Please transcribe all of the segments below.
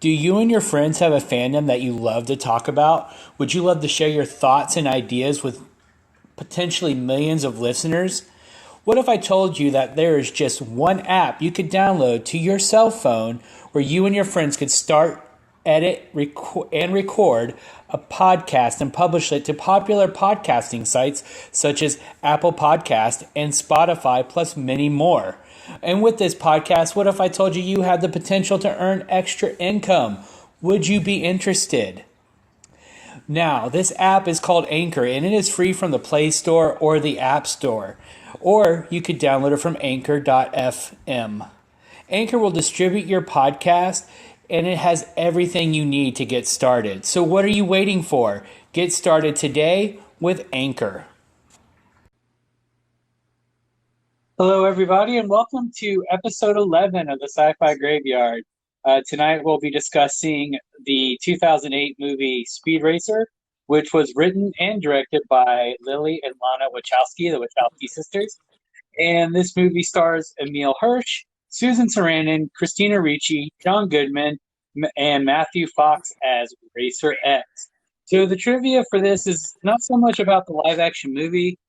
Do you and your friends have a fandom that you love to talk about? Would you love to share your thoughts and ideas with potentially millions of listeners? What if I told you that there is just one app you could download to your cell phone where you and your friends could start, edit, and record a podcast and publish it to popular podcasting sites such as Apple Podcast and Spotify, plus many more? And with this podcast, what if I told you you had the potential to earn extra income? Would you be interested? Now, this app is called Anchor, and it is free from the Play Store or the App Store. Or you could download it from anchor.fm. Anchor will distribute your podcast, and it has everything you need to get started. So what are you waiting for? Get started today with Anchor. Hello, everybody, and welcome to episode 11 of the Sci-Fi Graveyard. Tonight we'll be discussing the 2008 movie Speed Racer, which was written and directed by Lily and Lana Wachowski, the Wachowski sisters. And this movie stars Emile Hirsch, Susan Sarandon, Christina Ricci, John Goodman, and Matthew Fox as Racer X. So the trivia for this is not so much about the live-action movie.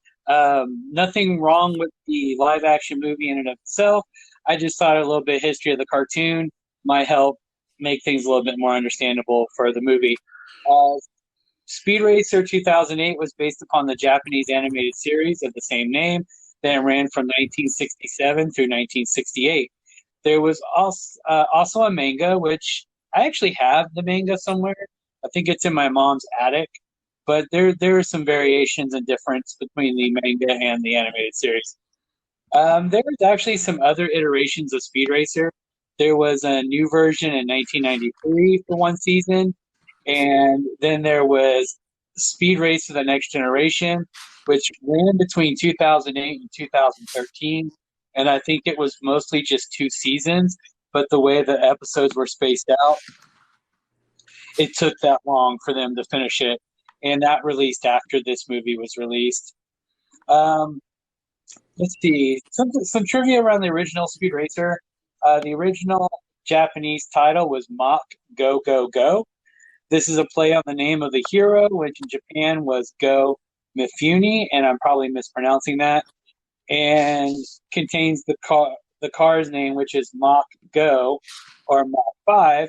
Nothing wrong with the live-action movie in and of itself. I just thought a little bit of history of the cartoon might help make things a little bit more understandable for the movie. Speed Racer 2008 was based upon the Japanese animated series of the same name that ran from 1967 through 1968. There was also a manga, which I actually have the manga somewhere. I think it's in my mom's attic. But there are some variations and difference between the manga and the animated series. There was actually some other iterations of Speed Racer. There was a new version in 1993 for one season, and then there was Speed Racer: The Next Generation, which ran between 2008 and 2013, and I think it was mostly just 2 seasons, but the way the episodes were spaced out, it took that long for them to finish it. And that released after this movie was released. Let's see. Some trivia around the original Speed Racer. The original Japanese title was Mach Go Go Go. This is a play on the name of the hero, which in Japan was Go Mifune, and I'm probably mispronouncing that, and contains the car's name, which is Mach Go, or Mach 5,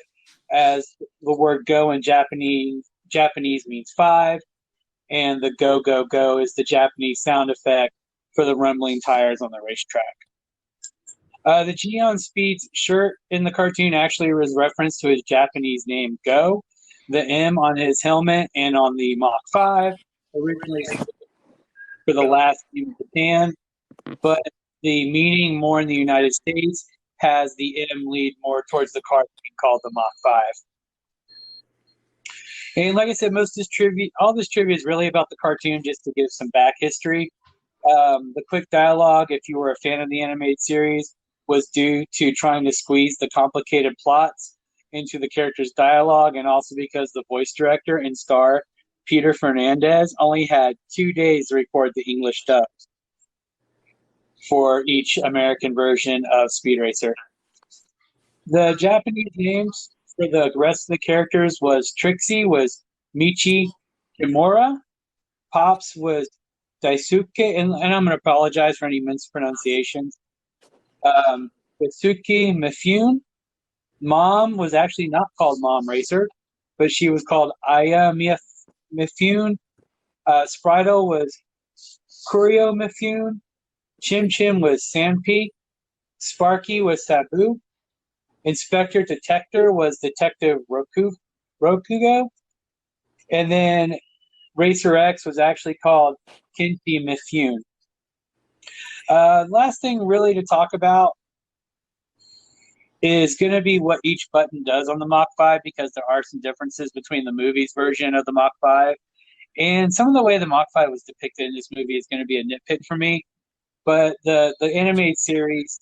as the word go in Japanese means 5, and the go, go, go is the Japanese sound effect for the rumbling tires on the racetrack. The G on Speed's shirt in the cartoon actually was reference to his Japanese name, Go. The M on his helmet and on the Mach 5 originally for the last name of Japan, but the meaning more in the United States has the M lead more towards the car being called the Mach 5. And like I said, all this trivia is really about the cartoon, just to give some back history. The quick dialogue, if you were a fan of the animated series, was due to trying to squeeze the complicated plots into the characters' dialogue, and also because the voice director and star, Peter Fernandez, only had 2 days to record the English dubs for each American version of Speed Racer. The Japanese names for the rest of the characters was Trixie was Michi Kimura, Pops was Daisuke, and I'm going to apologize for any mispronunciations. Daisuke Mifune. Mom was actually not called Mom Racer, but she was called Aya Mifune. Spritle was Kurio Mifune. Chim Chim was Sanpei. Sparky was Sabu. Inspector Detector was Detective Rokugo. And then Racer X was actually called Kinchi Mifune. Last thing really to talk about is going to be what each button does on the Mach 5, because there are some differences between the movie's version of the Mach 5. And some of the way the Mach 5 was depicted in this movie is going to be a nitpick for me. But the animated series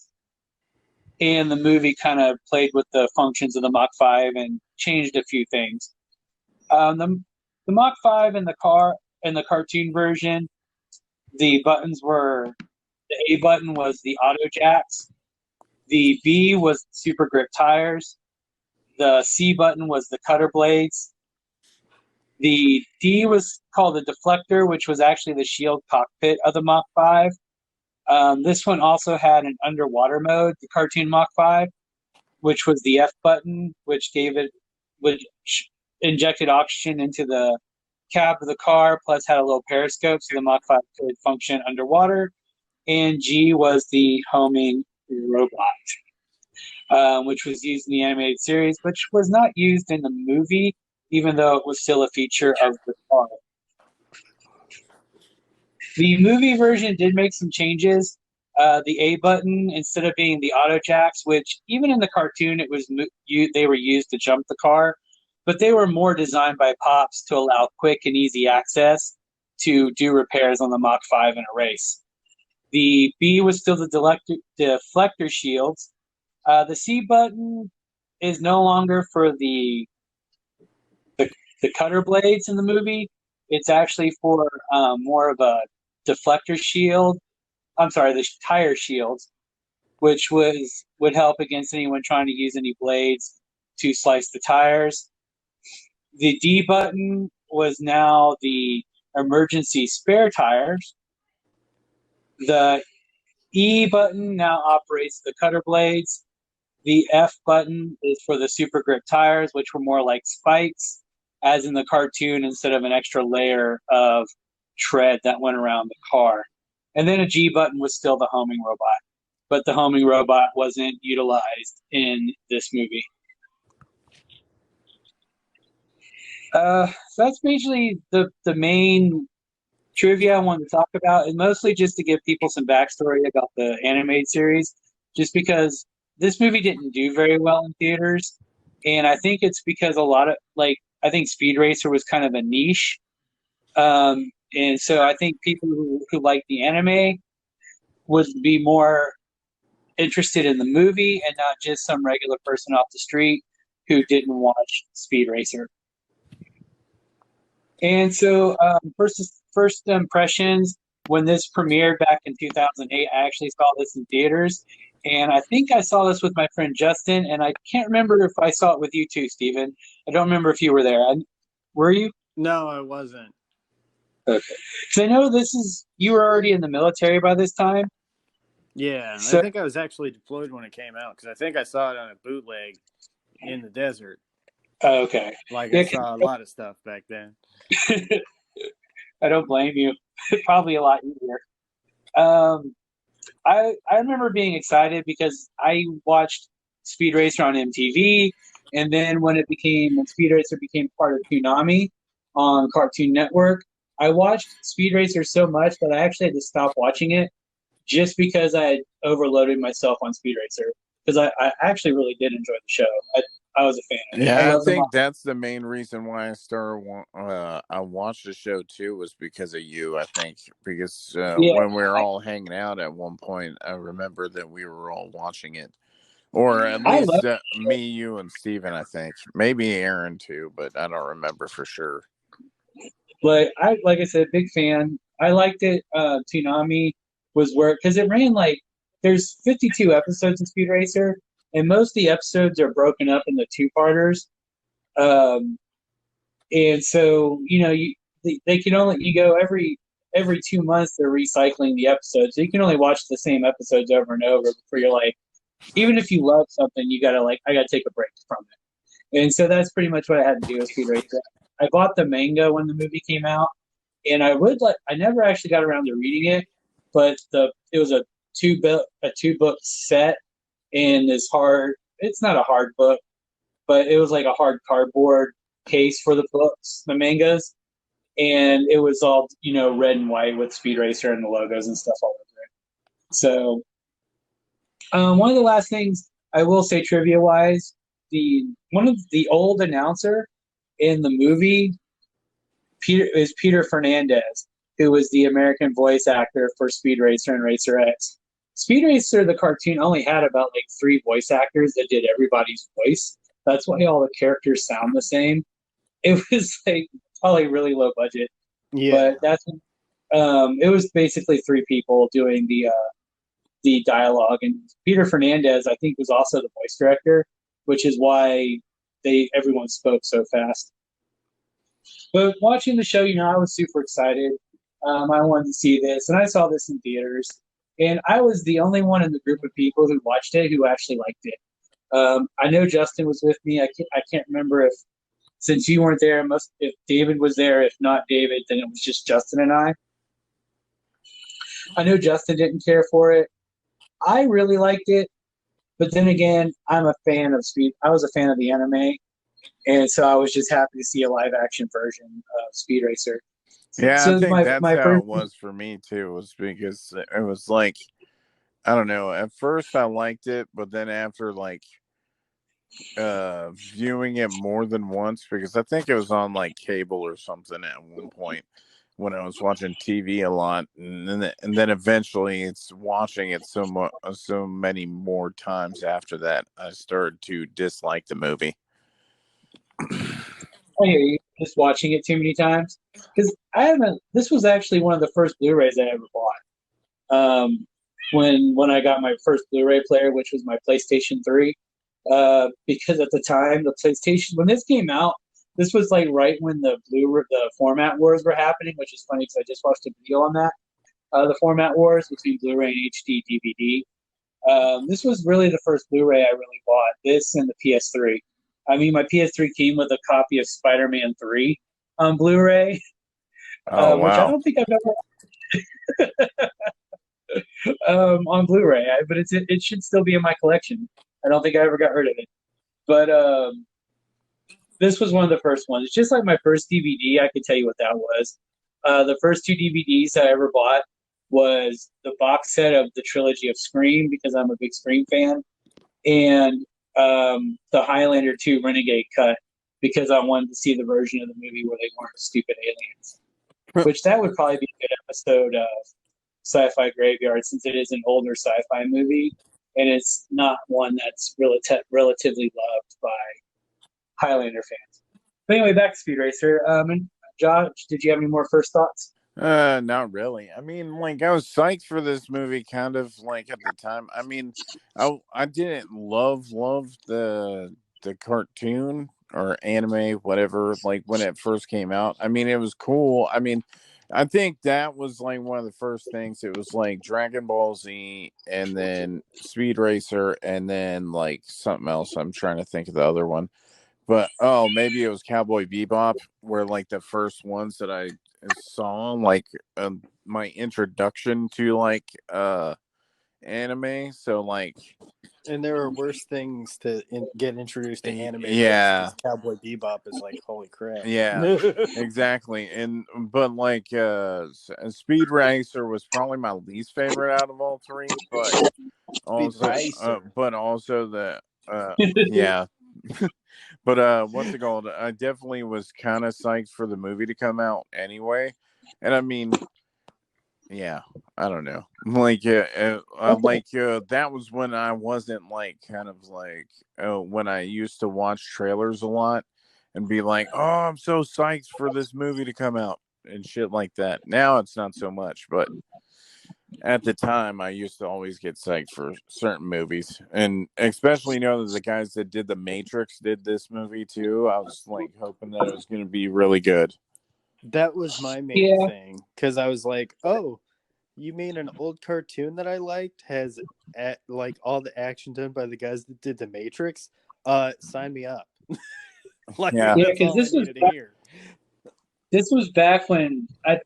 and the movie kind of played with the functions of the Mach 5 and changed a few things. The Mach 5 in the cartoon version, the buttons were, the A button was the auto jacks, the B was super grip tires, The C button was the cutter blades. The D was called the deflector, which was actually the shield cockpit of the Mach 5. This one also had an underwater mode, the cartoon Mach 5, which was the F button, which which injected oxygen into the cab of the car, plus had a little periscope so the Mach 5 could function underwater. And G was the homing robot, which was used in the animated series, which was not used in the movie, even though it was still a feature of the car. The movie version did make some changes. The A button, instead of being the auto jacks, which even in the cartoon they were used to jump the car, but they were more designed by Pops to allow quick and easy access to do repairs on the Mach 5 in a race. The B was still the deflector shields. The C button is no longer for the cutter blades in the movie. It's actually for more of a deflector shield. I'm sorry, the tire shields, which would help against anyone trying to use any blades to slice the tires. The D button was now the emergency spare tires. The E button now operates the cutter blades. The F button is for the super grip tires, which were more like spikes, as in the cartoon, instead of an extra layer of tread that went around the car. And then a G button was still the homing robot, but the homing robot wasn't utilized in this movie. So that's basically the main trivia I wanted to talk about, and mostly just to give people some backstory about the animated series, just because this movie didn't do very well in theaters, and I think it's because I think Speed Racer was kind of a niche, and so I think people who like the anime would be more interested in the movie and not just some regular person off the street who didn't watch Speed Racer. And so, first impressions, when this premiered back in 2008, I actually saw this in theaters. And I think I saw this with my friend Justin, and I can't remember if I saw it with you too, Stephen. I don't remember if you were there. Were you? No, I wasn't. Okay. Because I know you were already in the military by this time. Yeah, so, I think I was actually deployed when it came out, because I think I saw it on a bootleg in the desert. Okay. I saw a lot of stuff back then. I don't blame you. Probably a lot easier. I remember being excited because I watched Speed Racer on MTV, and then when Speed Racer became part of Toonami on Cartoon Network, I watched Speed Racer so much that I actually had to stop watching it just because I had overloaded myself on Speed Racer, because I actually really did enjoy the show. I was a fan of it. Yeah, I think that's the main reason why I watched the show too, was because of you. I think because when we were all hanging out at one point, I remember that we were all watching it, or at least me, you, and Steven, I think, maybe Aaron too, but I don't remember for sure. But like I said, big fan. I liked it. Toonami was because it ran there's 52 episodes of Speed Racer. And most of the episodes are broken up into two-parters. And so, they can only, go every 2 months, they're recycling the episodes. So you can only watch the same episodes over and over before you're like, even if you love something, you gotta I gotta take a break from it. And so that's pretty much what I had to do with Speed Racer. I bought the manga when the movie came out, and I never actually got around to reading it, but it was a two-book set. And it's not a hard book, but it was like a hard cardboard case for the books, the mangas. And it was all, red and white with Speed Racer and the logos and stuff all over it. So, one of the last things I will say trivia-wise, one of the old announcer in the movie is Peter Fernandez, who was the American voice actor for Speed Racer and Racer X. Speed Racer, the cartoon, only had about 3 voice actors that did everybody's voice. That's why all the characters sound the same. It was probably really low budget. Yeah. But it was basically 3 people doing the dialogue. And Peter Fernandez, I think, was also the voice director, which is why everyone spoke so fast. But watching the show, I was super excited. I wanted to see this, and I saw this in theaters. And I was the only one in the group of people who watched it who actually liked it. I know Justin was with me. I can't remember if, since you weren't there, if David was there. If not David, then it was just Justin and I. I know Justin didn't care for it. I really liked it, but then again, I'm a fan of Speed. I was a fan of the anime, and so I was just happy to see a live action version of Speed Racer. Yeah, I So think that's my how first, it was for me too. Was because it was like, I don't know. At first, I liked it, but then after like viewing it more than once, because I think it was on like cable or something at one point when I was watching TV a lot, and then eventually it's watching it so many more times after that, I started to dislike the movie. I hear you, just watching it too many times because I haven't. This was actually one of the first Blu-rays I ever bought. When I got my first Blu-ray player, which was my PlayStation 3, because at the time the PlayStation when this came out, this was like right when the format wars were happening, which is funny because I just watched a video on that. The format wars between Blu-ray and HD DVD. This was really the first Blu-ray I really bought. This and the PS3. I mean, my PS3 came with a copy of Spider-Man 3 on Blu-ray, Oh which I wow. don't think I've ever on Blu-ray, but it should still be in my collection. I don't think I ever got rid of it. But this was one of the first ones. It's just like my first DVD. I could tell you what that was. The first two DVDs I ever bought was the box set of the trilogy of Scream because I'm a big Scream fan, and the Highlander 2 Renegade cut because I wanted to see the version of the movie where they weren't stupid aliens. Which that would probably be a good episode of Sci-Fi Graveyard since it is an older sci-fi movie and it's not one that's relatively loved by Highlander fans. But anyway, back to Speed Racer. And Josh, did you have any more first thoughts? Not really. I mean, like I was psyched for this movie, kind of like at the time. I mean, I didn't love the cartoon or anime, whatever. Like when it first came out, I mean, it was cool. I mean, I think that was like one of the first things. It was like Dragon Ball Z, and then Speed Racer, and then like something else. I'm trying to think of the other one. But oh, maybe it was Cowboy Bebop, where like the first ones that I saw, like my introduction to like anime. So like, And there are worse things to get introduced to anime with yeah, because Cowboy Bebop is like, holy crap. yeah, exactly. And but like Speed Racer was probably my least favorite out of all three, Speed Racer. but also the yeah. But what's it called? I definitely was kind of psyched for the movie to come out anyway. And I mean, yeah, I don't know. Like that was when I wasn't like kind of like when I used to watch trailers a lot and be like, "Oh, I'm so psyched for this movie to come out." And shit like that. Now it's not so much, but at the time I used to always get psyched for certain movies, and especially that the guys that did the Matrix did this movie too. I was like hoping that it was going to be really good. That was my main Yeah. thing because I was like, oh, you mean an old cartoon that I liked has like all the action done by the guys that did the Matrix? Sign me up. Like Yeah, Yeah, that's because all I needed to hear. this was back when I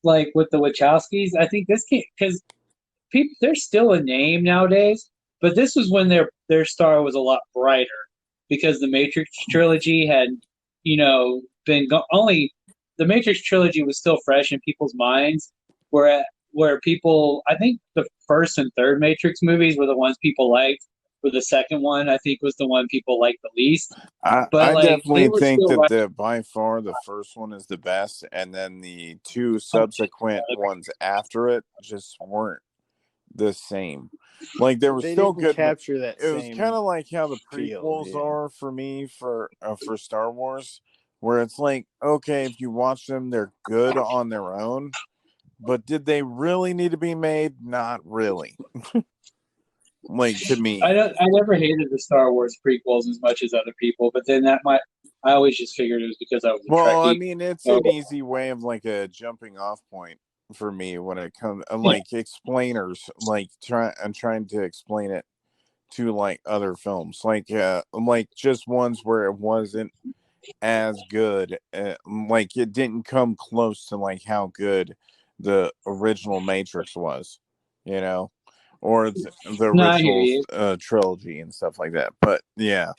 like with the Wachowskis. I think this came because people they're still a name nowadays, but this was when their star was a lot brighter because the Matrix trilogy had been only the Matrix trilogy was still fresh in people's minds, where people I think the first and third Matrix movies were the ones people liked. Where the second one I think was the one people liked the least. But I like they definitely were think still that right. the by far the first one is the best, and then the two subsequent ones after it just weren't the same. Like they were They still didn't good. capture that It was kind same of like how the feel. prequels Yeah. are for me for Star Wars, where it's like, okay, if you watch them, they're good on their own, but did they really need to be made? Not really. like to me. I never hated the Star Wars prequels as much as other people, but then I always just figured it was because I was a Well, I Trekkie. mean, it's So, an easy way of like a jumping off point for me when it comes yeah. like explainers, like I'm trying to explain it to like other films, like just ones where it wasn't as good, like it didn't come close to like how good the original Matrix was, you know, or the No, I hear original you. trilogy and stuff like that. But yeah,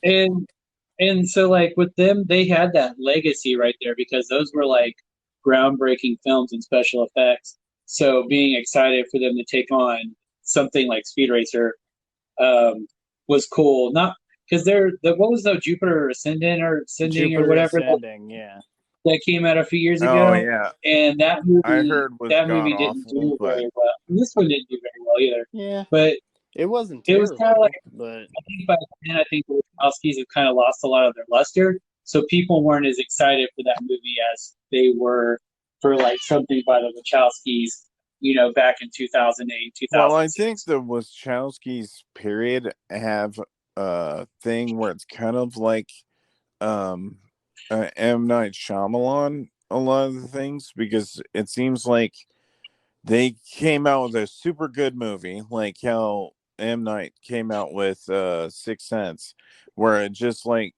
And and so like with them, they had that legacy right there because those were like groundbreaking films and special effects. So being excited for them to take on something like Speed Racer was cool. Not because what was the Jupiter Ascending or Ascending or Jupiter whatever Ascending, yeah. that came out a few years oh ago, yeah, and I heard was that god movie didn't awful, do but very well. And this one didn't do very well either. Yeah. But It wasn't it was kind of like terrible, but I think by then I think the Wachowskis have kind of lost a lot of their luster, so people weren't as excited for that movie as they were for like something by the Wachowskis, back in 2008, well, I think 2006. the Wachowskis period have a thing where it's kind of like um M. Night Shyamalan a lot of the things, because it seems like they came out with a super good movie, like how M. Night came out with Sixth Sense, where it just like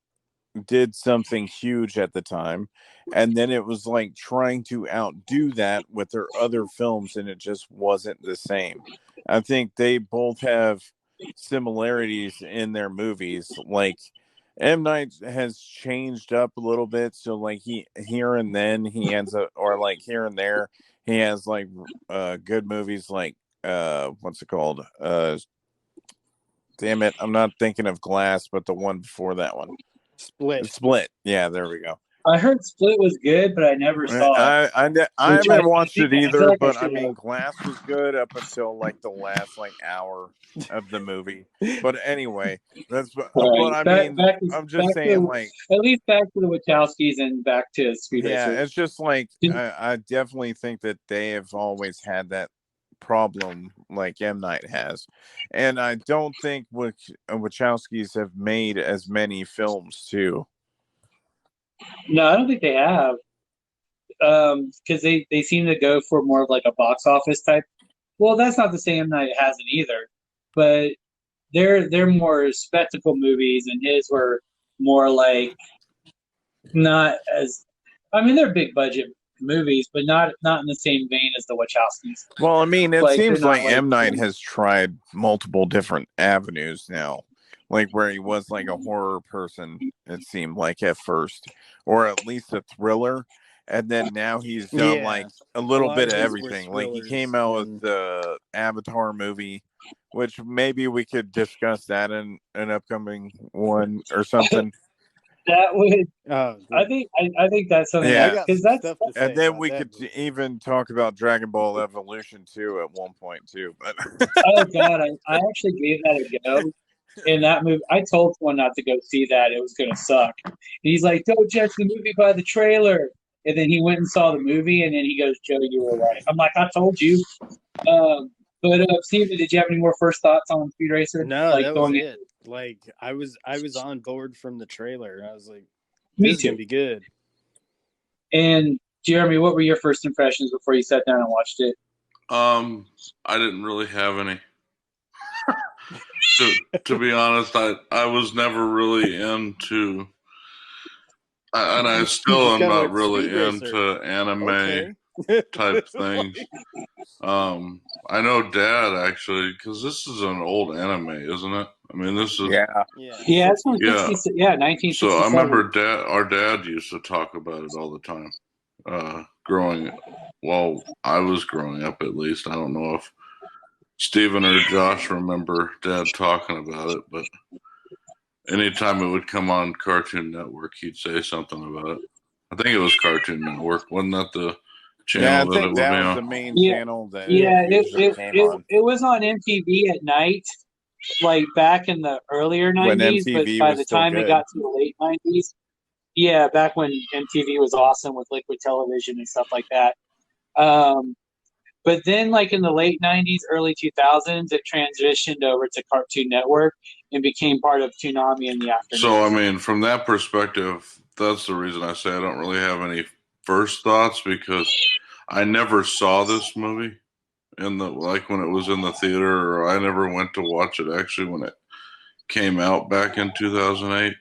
did something huge at the time, and then it was like trying to outdo that with their other films, and it just wasn't the same. I think they both have similarities in their movies. Like M. Night has changed up a little bit, so like he here and then he ends up, or like here and there he has like good movies, like what's it called, damn it, I'm not thinking of Glass, but the one before that one. Split. Split. Yeah, there we go. I heard Split was good, but I never saw it, I which haven't watched it I feel either, like I but I should mean, have. Glass was good up until like the last like hour of the movie. But anyway, All but right, I mean, I'm just back saying, to like, at least back to the Wachowskis and back to Speed yeah, Racer. it's just like Did, I definitely think that they have always had that problem like M. Night has, and I don't think Wachowskis have made as many films too. no, I don't think they have. Because they seem to go for more of like a box office type. Well, that's not to say M Night hasn't either, but they're more spectacle movies, and his were more like not as. I mean, they're big budget movies, but not in the same vein as the Wachowskis. Well, I mean, it Like they're seems not like like M. Night has tried multiple different avenues now, like where he was like a horror person, it seemed like at first, or at least a thriller. And then now he's done Yeah. like a A little lot bit of of his were everything. Like he came thrillers, out with and the Avatar movie, which maybe we could discuss that in an upcoming one or something. that would. oh, I think that's something I Yeah. got because some stuff to And say then about we that could movie. even talk about Dragon Ball Evolution too at one point too. But oh god, I actually gave that a go. In that movie, I told someone not to go see that; it was going to suck. And he's like, "Don't judge the movie by the trailer." And then he went and saw the movie, and then he goes, "Joe, you were right." I'm like, "I told you." But Steven, did you have any more first thoughts on Speed Racer? No, Like that was going in? it. Like I was on board from the trailer. I was like, Me this is too. gonna be good. And Jeremy, what were your first impressions before you sat down and watched it? I didn't really have any. To be honest, I was never really into, and I You still just am kind of not went Speed really Racer. into anime Okay. type things. I know Dad actually, because this is an old anime, isn't it? I mean, this is yeah. Yeah, Yeah, it's from 60s. yeah. 60. Yeah, So I 1967. remember our dad used to talk about it all the time. Growing, well, I was growing up at least. I don't know if Steven or Josh remember Dad talking about it, but anytime it would come on Cartoon Network, he'd say something about it. I think it was Cartoon Network, wasn't that the Yeah, I channel that it think would be that was on? the main Yeah, channel that it yeah. Yeah. usually came on It was on MTV at night, like back in the earlier when 90s. But MTV by was the still time it good. got to the late 90s, yeah, back when MTV was awesome with liquid television and stuff like that. Um, But then, like in the late '90s, early 2000s, it transitioned over to Cartoon Network and became part of Toonami in the So, I afternoon. mean, from that perspective, that's the reason I say I don't really have any first thoughts, because I never saw this movie in the like when it was in the theater, or I never went to watch it actually when it came out back in 2008.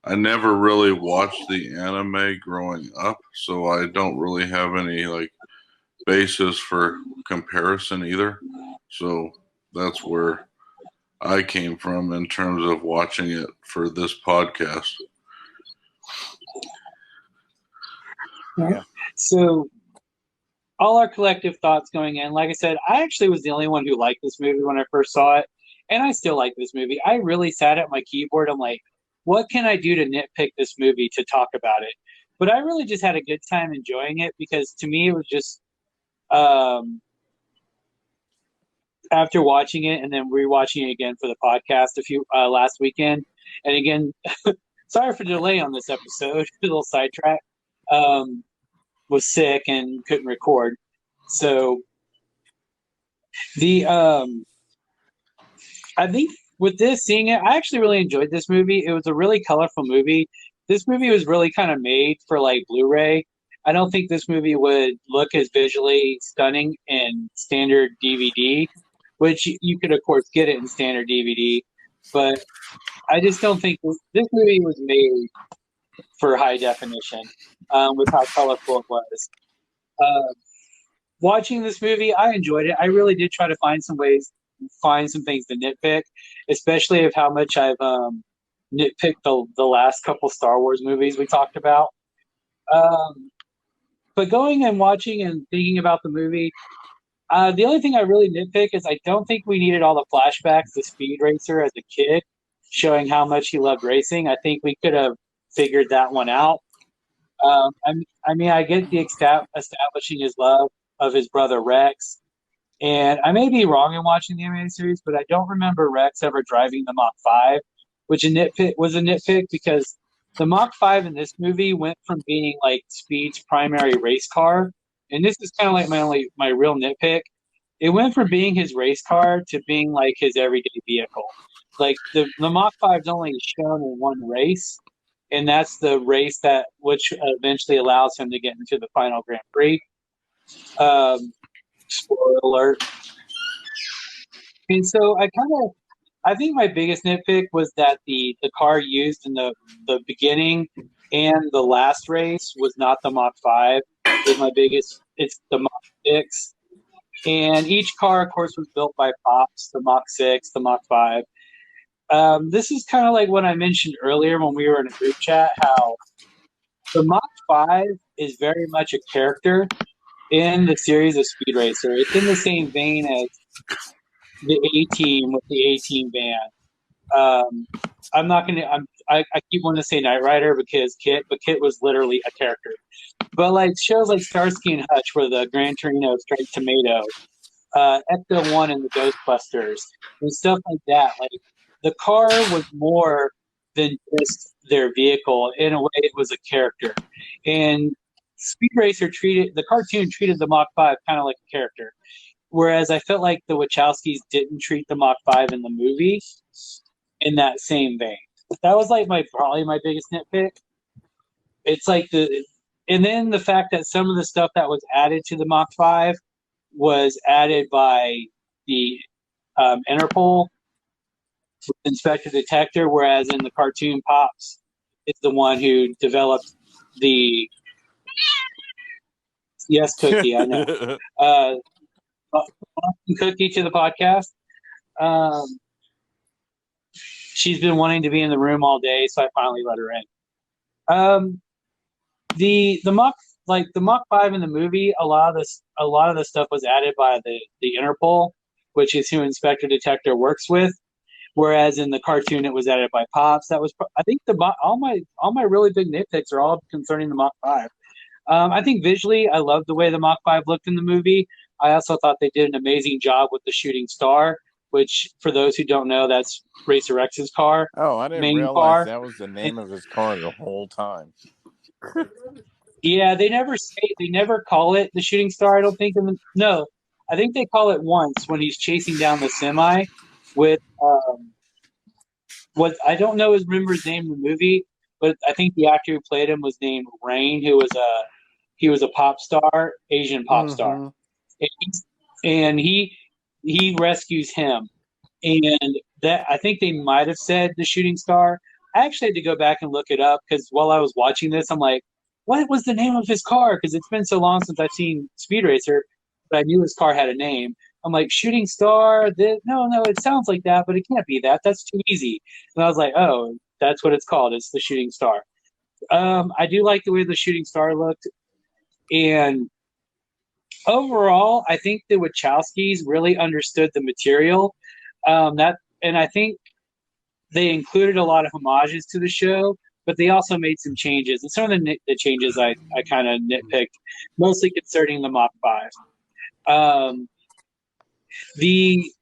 I never really watched the anime growing up, so I don't really have any like basis for comparison either. So that's where I came from in terms of watching it for this podcast. Yeah. So all our collective thoughts going in. Like I said, I actually was the only one who liked this movie when I first saw it, and I still like this movie. I really sat at my keyboard. I'm like, what can I do to nitpick this movie to talk about it? But I really just had a good time enjoying it because to me it was just um, after watching it and then rewatching it again for the podcast a few last weekend, and again, sorry for the delay on this episode, a little sidetrack. Um, was sick and couldn't record, so the I think with this seeing it, I actually really enjoyed this movie. It was a really colorful movie. This movie was really kind of made for like Blu-ray. I don't think this movie would look as visually stunning in standard DVD, which you could of course get it in standard DVD, but I just don't think this movie was made for high definition with how colorful it was. Uh, Watching this movie, I enjoyed it. I really did try to find some things to nitpick, especially of how much I've nitpicked the last couple Star Wars movies we talked about. Um, but going and watching and thinking about the movie, the only thing I really nitpick is I don't think we needed all the flashbacks to Speed Racer as a kid, showing how much he loved racing. I think we could have figured that one out. I mean, I get the establishing his love of his brother Rex, and I may be wrong in watching the animated series, but I don't remember Rex ever driving the Mach 5, which was a nitpick because the Mach 5 in this movie went from being like Speed's primary race car, and this is kind of like my real nitpick. It went from being his race car to being like his everyday vehicle. Like the Mach 5 is only shown in one race, and that's the race that which eventually allows him to get into the final Grand Prix. Um, Spoiler alert. And so I think my biggest nitpick was that the car used in the beginning and the last race was not the Mach 5. Is my biggest. It's the Mach 6. And each car, of course, was built by Pops, the Mach 6, the Mach 5. This is kind of like what I mentioned earlier when we were in a group chat, how the Mach 5 is very much a character in the series of Speed Racer. It's in the same vein as the A Team with the A Team band. I'm not gonna. I keep wanting to say Knight Rider because but Kit was literally a character. But like shows like Starsky and Hutch, where the Gran Torino Straight Tomato, Ecto One and the Ghostbusters, and stuff like that. Like the car was more than just their vehicle. In a way, it was a character, and Speed Racer treated the cartoon treated the Mach 5 kind of like a character. Whereas I felt like the Wachowskis didn't treat the Mach 5 in the movie in that same vein. That was like probably my biggest nitpick. It's like and then the fact that some of the stuff that was added to the Mach 5 was added by the Interpol Inspector Detector, whereas in the cartoon, Pops is the one who developed the yes cookie. I know. Cookie to the podcast. Um, she's been wanting to be in the room all day, so I finally let her in. The Mach 5 in the movie, a lot of the stuff was added by the Interpol, which is who Inspector Detector works with. Whereas in the cartoon, it was added by Pops. That was I think all my really big nitpicks are all concerning the Mach 5. I think visually, I loved the way the Mach 5 looked in the movie. I also thought they did an amazing job with the shooting star, which, for those who don't know, that's Racer X's car. Oh, I didn't main realize car. that was the name of his car the whole time. Yeah, they never call it the shooting star. I don't think. No, I think they call it once when he's chasing down the semi with what I don't know remember his name in the movie, but I think the actor who played him was named Rain, who was a pop star, Asian pop star, Mm-hmm. and he rescues him, and that I think they might have said the shooting star. I actually had to go back and look it up because while I was watching this, I'm like, what was the name of his car? Because it's been so long since I've seen Speed Racer, but I knew his car had a name. I'm like, Shooting Star? No, it sounds like that, but it can't be that. That's too easy. And I was like, oh, that's what it's called. It's the Shooting Star. I do like the way the Shooting Star looked. And overall, I think the Wachowskis really understood the material. And I think they included a lot of homages to the show, but they also made some changes. And some of the changes I kind of nitpicked, mostly concerning the Mach 5. The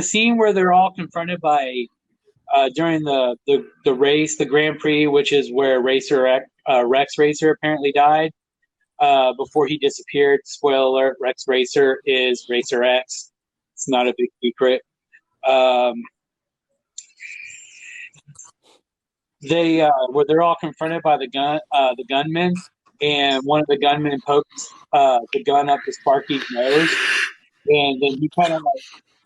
scene where they're all confronted by during the race, the Grand Prix, which is where Rex Racer apparently died before he disappeared. Spoiler alert: Rex Racer is Racer X. It's not a big secret. They're all confronted by the gunmen, and one of the gunmen pokes the gun up to Sparky's nose, and then he kind of like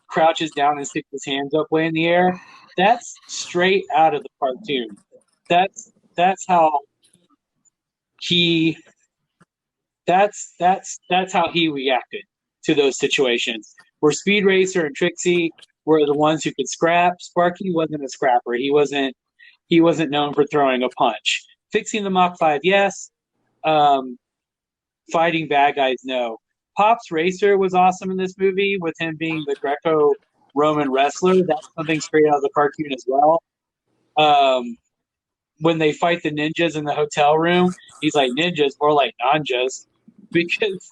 crouches down and sticks his hands up way in the air. That's straight out of the cartoon. That's how he that's how he reacted to those situations. Where Speed Racer and Trixie were the ones who could scrap, Sparky wasn't a scrapper. He wasn't known for throwing a punch. Fixing the Mach 5, yes. Fighting bad guys, no. Pop's Racer was awesome in this movie, with him being the Greco-Roman wrestler. That's something straight out of the cartoon as well. When they fight the ninjas in the hotel room, he's like, ninjas, more like nanjas. Because,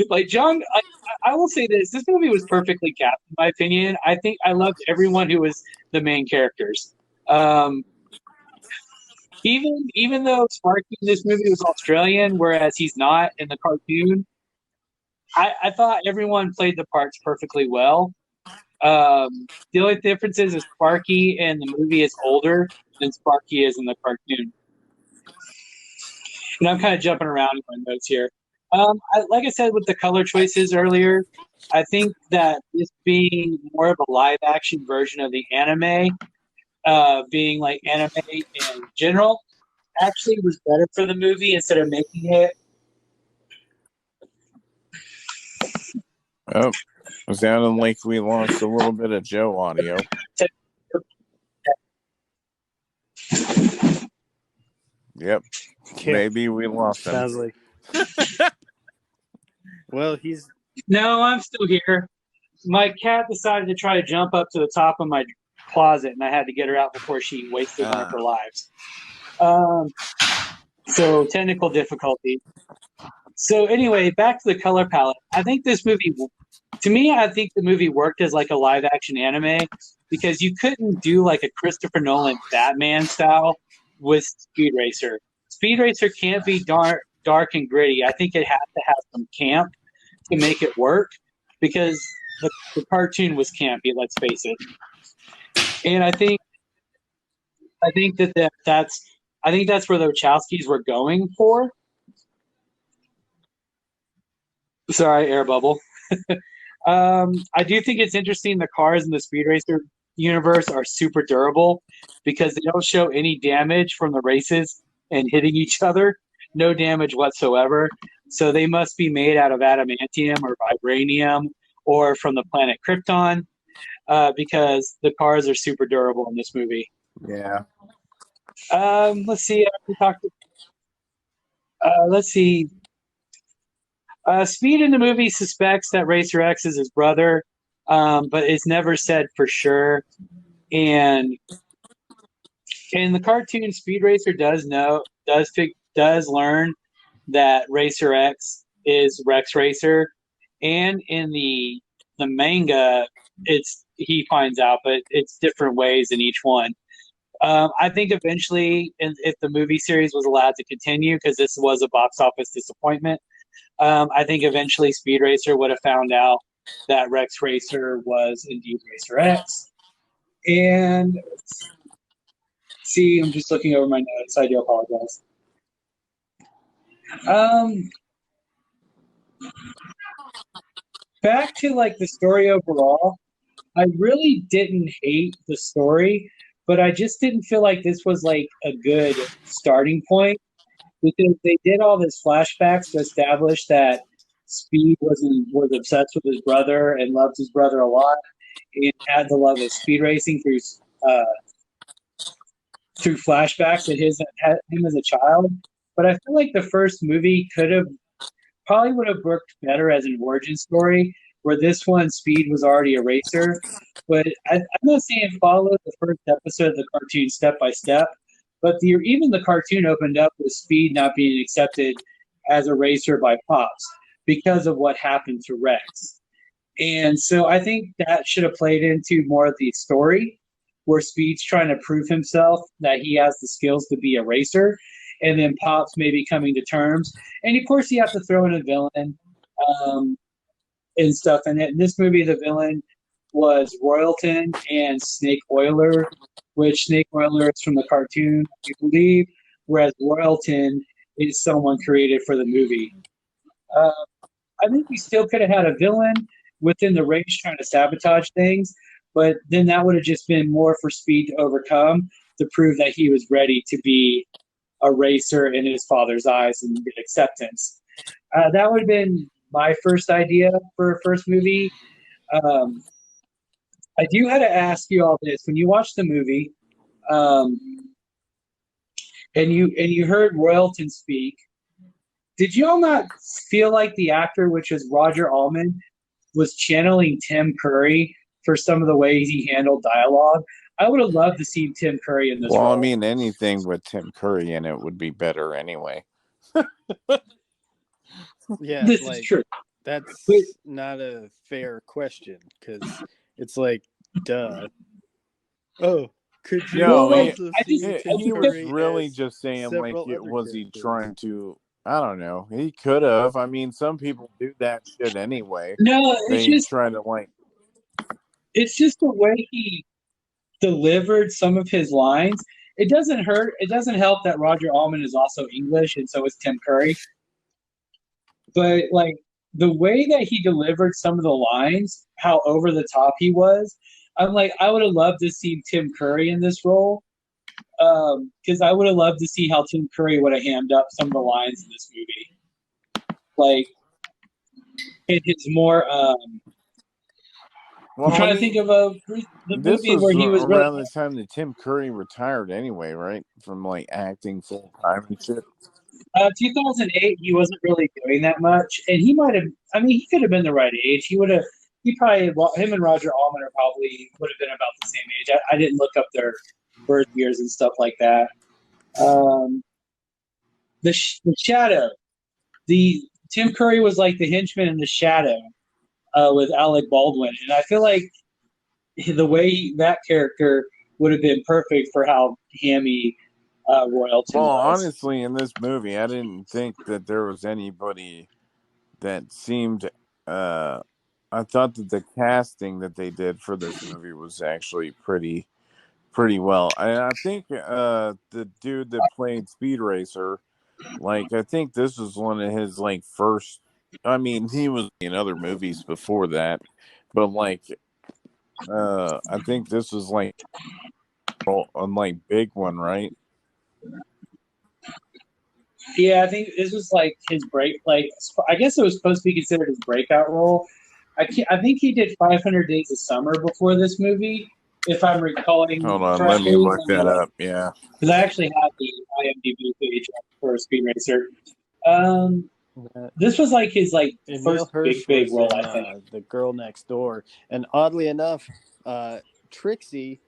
like, John, I will say this movie was perfectly cast, in my opinion. I think I loved everyone who was the main characters. Even though Sparky in this movie was Australian, whereas he's not in the cartoon, I thought everyone played the parts perfectly well. The only difference is Sparky in the movie is older than Sparky is in the cartoon. And I'm kind of jumping around in my notes here. Like I said with the color choices earlier, I think that this being more of a live action version of the anime, being like anime in general, actually was better for the movie instead of making it. Oh, it sounded like we lost a little bit of Joe audio. Yep. Maybe we lost him. Sounds like. Well, he's. No, I'm still here. My cat decided to try to jump up to the top of my closet, and I had to get her out before she wasted one of her lives. So technical difficulty. So anyway, back to the color palette. I think this movie, to me, I think the movie worked as like a live action anime because you couldn't do like a Christopher Nolan Batman style with Speed Racer. Speed Racer can't be dark and gritty. I think it has to have some camp to make it work because the cartoon was campy. Let's face it. And I think that's where the Wachowskis were going for. Sorry, air bubble. I do think it's interesting the cars in the Speed Racer universe are super durable because they don't show any damage from the races and hitting each other. No damage whatsoever. So they must be made out of adamantium or vibranium or from the planet Krypton because the cars are super durable in this movie. Yeah. Let's see. Let's see. Speed in the movie suspects that Racer X is his brother, but it's never said for sure. And in the cartoon, Speed Racer does learn that Racer X is Rex Racer, and in the manga, he finds out, but it's different ways in each one. I think eventually, if the movie series was allowed to continue, because this was a box office disappointment, I think eventually Speed Racer would have found out that Rex Racer was indeed Racer X. And see, I'm just looking over my notes. I do apologize. Back to like the story overall, I really didn't hate the story, but I just didn't feel like this was like a good starting point because they did all this flashbacks to establish that Speed was obsessed with his brother and loved his brother a lot and had the love of speed racing through flashbacks of him as a child. But I feel like the first movie probably would have worked better as an origin story, where this one Speed was already a racer. But I'm not saying follow the first episode of the cartoon step by step, but even the cartoon opened up with Speed not being accepted as a racer by Pops because of what happened to Rex. And so I think that should have played into more of the story where Speed's trying to prove himself that he has the skills to be a racer, and then Pops maybe coming to terms. And of course, you have to throw in a villain and stuff in it. In this movie, the villain was Royalton and Snake Oiler, which Snake Oiler is from the cartoon, I believe, whereas Royalton is someone created for the movie. I think we still could have had a villain within the race trying to sabotage things, but then that would have just been more for Speed to overcome to prove that he was ready to be a racer in his father's eyes and get acceptance. That would have been my first idea for a first movie. I do have to ask you all this: when you watch the movie, um, and you heard Royalton speak, did you all not feel like the actor, which is Roger Allman, was channeling Tim Curry for some of the ways he handled dialogue? I would have loved to see Tim Curry in this role. Well, I mean, anything with Tim Curry in it would be better anyway. Yeah, this like, is true. That's not a fair question because it's like, duh. Oh, could you also see Tim he Curry was really as just saying like, was he characters? trying to? I don't know. He could have. I mean, some people do that shit anyway. No, they try to like. It's just the way he delivered some of his lines. It doesn't hurt. It doesn't help that Roger Allman is also English, and so is Tim Curry. But like the way that he delivered some of the lines, how over the top he was, I'm like, I would have loved to see Tim Curry in this role, because I would have loved to see how Tim Curry would have hammed up some of the lines in this movie. Like it's more. I'm trying to think of the movie where he was around the time that Tim Curry retired anyway, right? From like acting full time and shit. 2008, he wasn't really doing that much, and he might have. I mean, he could have been the right age. He would have. He probably. Him and Roger Allman would have been about the same age. I didn't look up their birth years and stuff like that. The Shadow. The Tim Curry was like the henchman in The Shadow with Alec Baldwin, and I feel like the way that character would have been perfect for how hammy Royalton was. Honestly, in this movie, I didn't think that there was anybody that seemed. I thought that the casting that they did for this movie was actually pretty well. And I think the dude that played Speed Racer, like, I think this was one of his like first. I mean, he was in other movies before that, but like, I think this was like a big one, right? Yeah, I think this was like his break. Like, I guess it was supposed to be considered his breakout role. I think he did 500 Days of Summer before this movie, if I'm recalling. Hold on, correctly. let me look that up. Yeah, because I actually have the IMDb page for Speed Racer. This was like his Emil first big role, I think. The Girl Next Door, and oddly enough, Trixie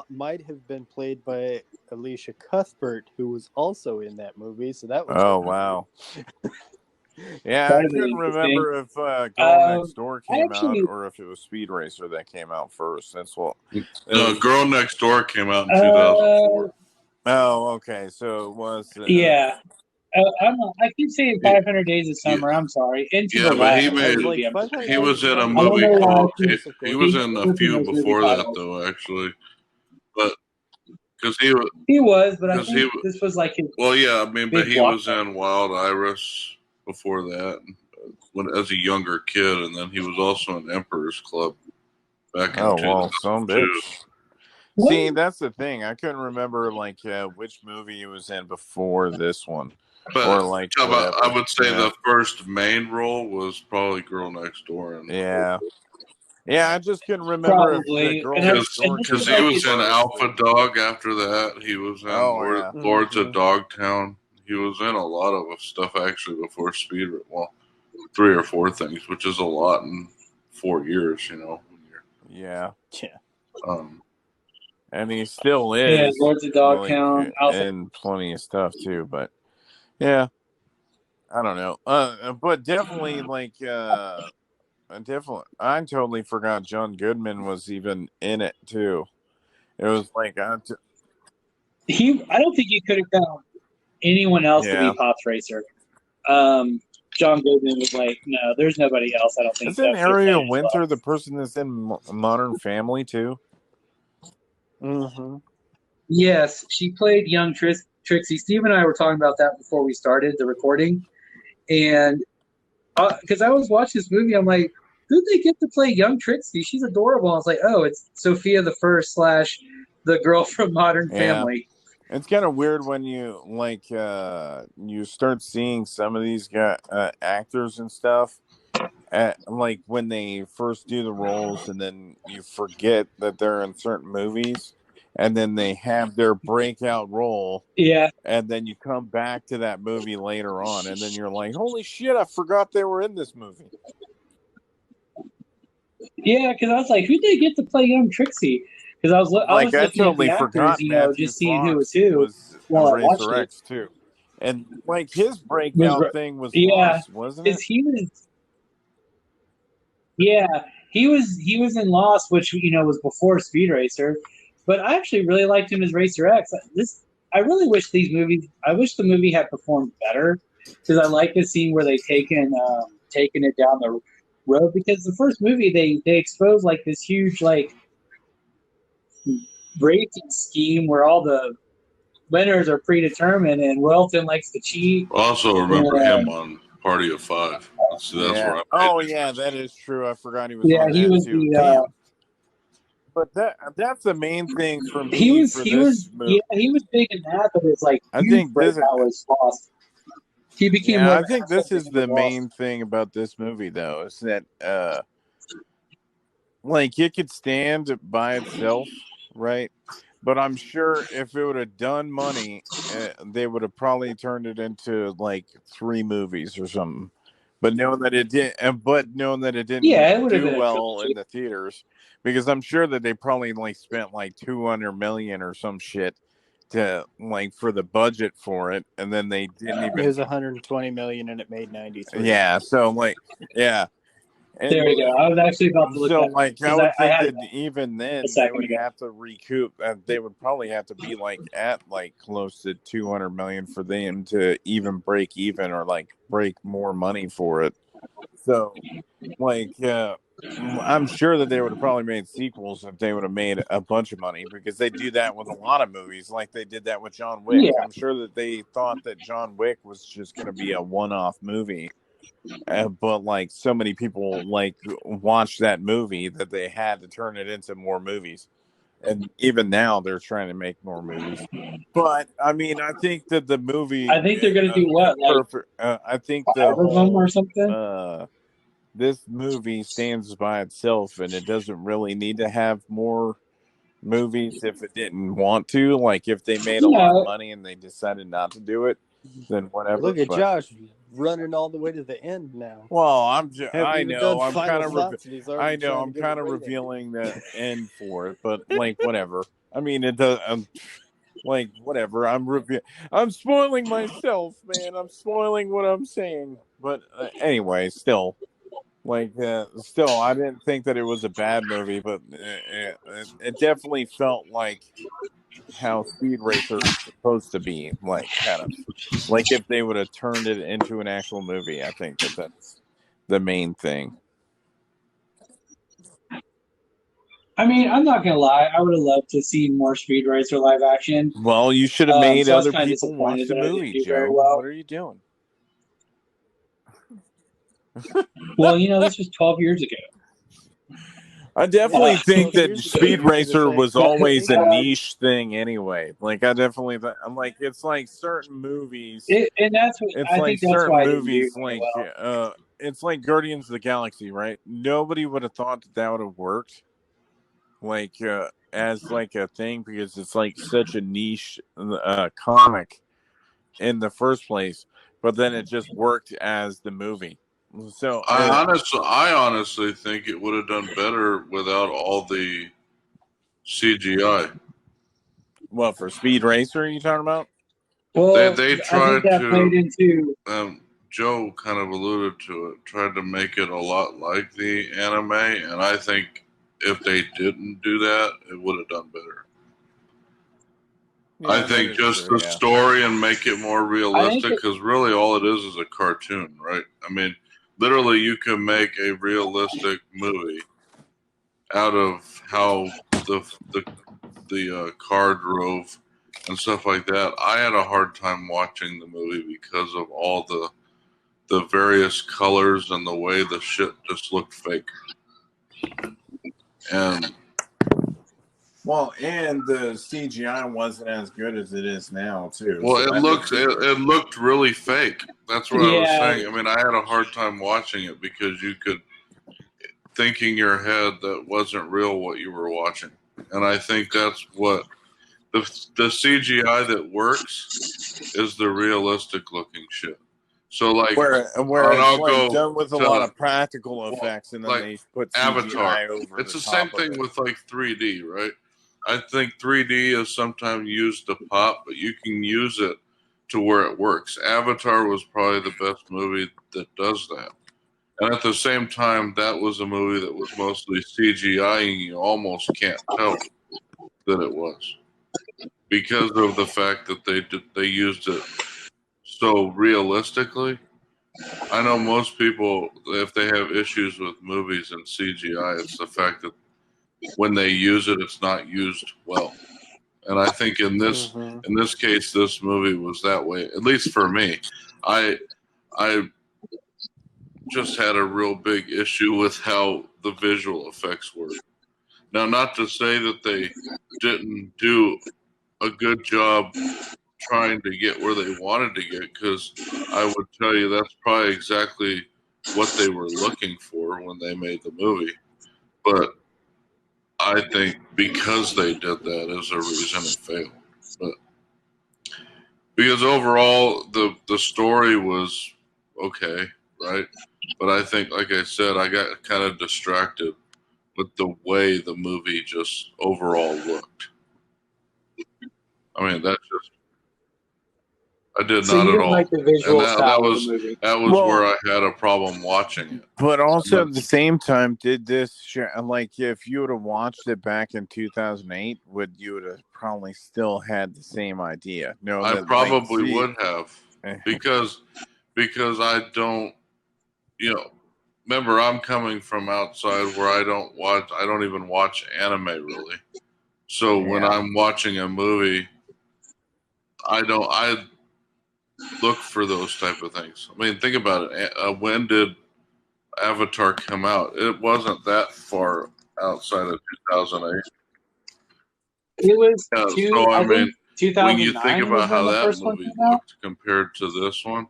might have been played by Alicia Cuthbert, who was also in that movie. So that was wow. Yeah, I couldn't remember if Girl Next Door came out or if it was Speed Racer that came out first. That's what. No, Girl Next Door came out in 2004. Oh, okay. So it was. Yeah. I keep saying 500 Days of Yeah, Summer. I'm sorry. Into yeah, the but Wild is the movie Like I'm 500 thinking he of. Days was of in a Summer I don't movie know is why I called a keep, he musical. was keep in a flipping few those movie before that titles. though, actually, but because he was He was, but I because he think this was like his well, yeah, I mean, but big he was blockbuster. in Wild Iris before that when as a younger kid, and then he was also in Emperor's Club back in Oh well, some 2002. bitch. What? See, that's the thing. I couldn't remember like which movie he was in before this one, But or like I whatever. would say Yeah, the first main role was probably Girl Next Door, and yeah, yeah. I just couldn't remember if the Probably. girl And next and door this because was came he like out was his in first. Alpha Or... Dog. After that, he was in Oh yeah, Lords of Mm-hmm. Dogtown. He was in a lot of stuff actually before Speed. Well, 3 or 4 things, which is a lot in 4 years. yeah. Yeah. Um, And he still yeah, is Lords of like Dogtown, Alpha. in plenty of stuff too. But yeah, I don't know. But definitely like definitely, I totally forgot John Goodman was even in it too. It was like, I don't think you could have found anyone else to be yeah. Pops Racer. Um, John Goodman was like, no, there's nobody else. I don't think Isn't that would have played Ariel it as Winter well. the person that's in Modern Family too? Mm-hmm. Yes, she played young Trixie. Steve and I were talking about that before we started the recording, and because I was watching this movie, I'm like, who'd they get to play young Trixie? She's adorable. I was like, oh, it's Sophia the First slash the girl from Modern Yeah. Family. It's kind of weird when you like you start seeing some of these actors and stuff like when they first do the roles and then you forget that they're in certain movies and then they have their breakout role Yeah, and then you come back to that movie later on and then you're like, holy shit, I forgot they were in this movie. yeah, because I was like, who'd they get to play young Trixie? Because I Like was I looking at the totally actors, forgot Matthew just seeing who was Fox who was a while I watched Racer it. X too. And like his Was breakout thing was yeah, Lost, wasn't it? because he was yeah, he was in Lost, which was before Speed Racer, but I actually really liked him as Racer X. I really wish these movies. I wish the movie had performed better because I like the scene where they taken it down the road because the first movie they expose like this huge like racing scheme where all the winners are predetermined and Welton likes to cheat. I also remember him And on Party of Five. That's Yeah. where I made Oh the yeah, connection. that is true. I forgot he was yeah, on he that was too. the Damn. But that's the main thing for he me was for he was this movie. yeah he was big in that, but his like I huge think this breakout was Lost. He became yeah, more of I an think household this is name with the Lost. main thing about this movie though, is that like it could stand by itself, right? But I'm sure if it would have done money, they would have probably turned it into like 3 movies or something. But knowing that it did, but knowing that it didn't Yeah, it would have do been a well in trilogy. the theaters, because I'm sure that they probably like spent like 200 million or some shit to like for the budget for it, and then they didn't It even. was 120 million and it made 93. Yeah, so like, yeah, There and we go. I was actually about to look so, that up like, I because would I think had it that even a then they second would ago. have to recoup. They would probably have to be like at like close to 200 million for them to even break even or like break more money for it. So, like, I'm sure that they would have probably made sequels if they would have made a bunch of money because they do that with a lot of movies. Like they did that with John Wick. Yeah, I'm sure that they thought that John Wick was just going to be a one-off movie, but like so many people like watched that movie that they had to turn it into more movies, and even now they're trying to make more movies. But I mean, I think that the movie I think they're gonna do what, like perfect. I think the 5 of them or whole something. this movie stands by itself, and it doesn't really need to have more movies if it didn't want to. Like if they made a lot of No, money and they decided not to do it, then whatever. Look at But Josh running all the way to the end now. well, Haven't I even done know I'm kind final of thoughts and he's already trying to I'm give a kind of rating. revealing the end for it, but like whatever. I mean, it does. Like whatever. I'm spoiling myself, man. I'm spoiling what I'm saying. But anyway, still, like, still, I didn't think that it was a bad movie, but it definitely felt like how Speed Racer is supposed to be, like kind of like if they would have turned it into an actual movie. I think that's the main thing. I mean, I'm not gonna lie. I would have loved to see more Speed Racer live action. Well, you should have made So I was other kind of people watch disappointed the that I didn't movie, do very Joe. well. What are you doing? Well, this was 12 years ago. I definitely think 12 that years ago, Speed you were gonna Racer say was Heart of always a Geek. niche thing anyway. Like I definitely, I'm like it's like certain movies. And that's what It's I like think. That's certain why I didn't do movies, very like well. it's like Guardians of the Galaxy, right? Nobody would have thought that would have worked, like as like a thing because it's like such a niche comic in the first place. But then it just worked as the movie. So I honestly think it would have done better without all the CGI. well, for Speed Racer, are you talking about? Well, They I think tried that played to. into. Joe kind of alluded to it. Tried to make it a lot like the anime, and I think if they didn't do that, it would have done better. I Yeah, that think is just true. the Yeah. story and make it more I think realistic, because really all it is a cartoon, right? I mean, literally, you can make a realistic movie out of how the car drove and stuff like that. I had a hard time watching the movie because of all the various colors and the way the shit just looked fake. And Well, and the CGI wasn't as good as it is now, too. well, So it that looks makes it worse. it looked really fake. That's what I was yeah, saying. I mean, I had a hard time watching it because you could think in your head that wasn't real what you were watching. And I think that's what the CGI that works is the realistic looking shit. So like, Where and it's I'll like go done with a lot to of practical well, effects, and then like they put Avatar. CGI over It's the the same top of thing it. with like 3D, right? I think 3D is sometimes used to pop, but you can use it to where it works. Avatar was probably the best movie that does that. And at the same time, that was a movie that was mostly CGI, and you almost can't tell that it was because of the fact that they used it so realistically. I know most people, if they have issues with movies and CGI, it's the fact that when they use it, it's not used well. And I think Mm-hmm. in this case, this movie was that way. At least for me, I I just had a real big issue with how the visual effects were. Now, not to say that they didn't do a good job trying to get where they wanted to get, because I would tell you that's probably exactly what they were looking for when they made the movie. But I think because they did that is a reason it failed. But because overall the story was okay, right? But I think, like I said, I got kind of distracted with the way the movie just overall looked. I mean, that's just I did so not you at didn't like all, the and visual style of the movie. that was where Well, I had a problem watching it. but also And at the same time, did this like if you would have watched it back in 2008, would you would have probably still had the same idea? No, I that like probably see, would have because I don't, you know, remember I'm coming from outside where I don't even watch anime really. So when yeah. I'm watching a movie, I look for those type of things. I mean, think about it. When did Avatar come out? It wasn't that far outside of 2008. It was So I I mean, think when you think 2009 was about when how the that first one movie came out. looked compared to this one,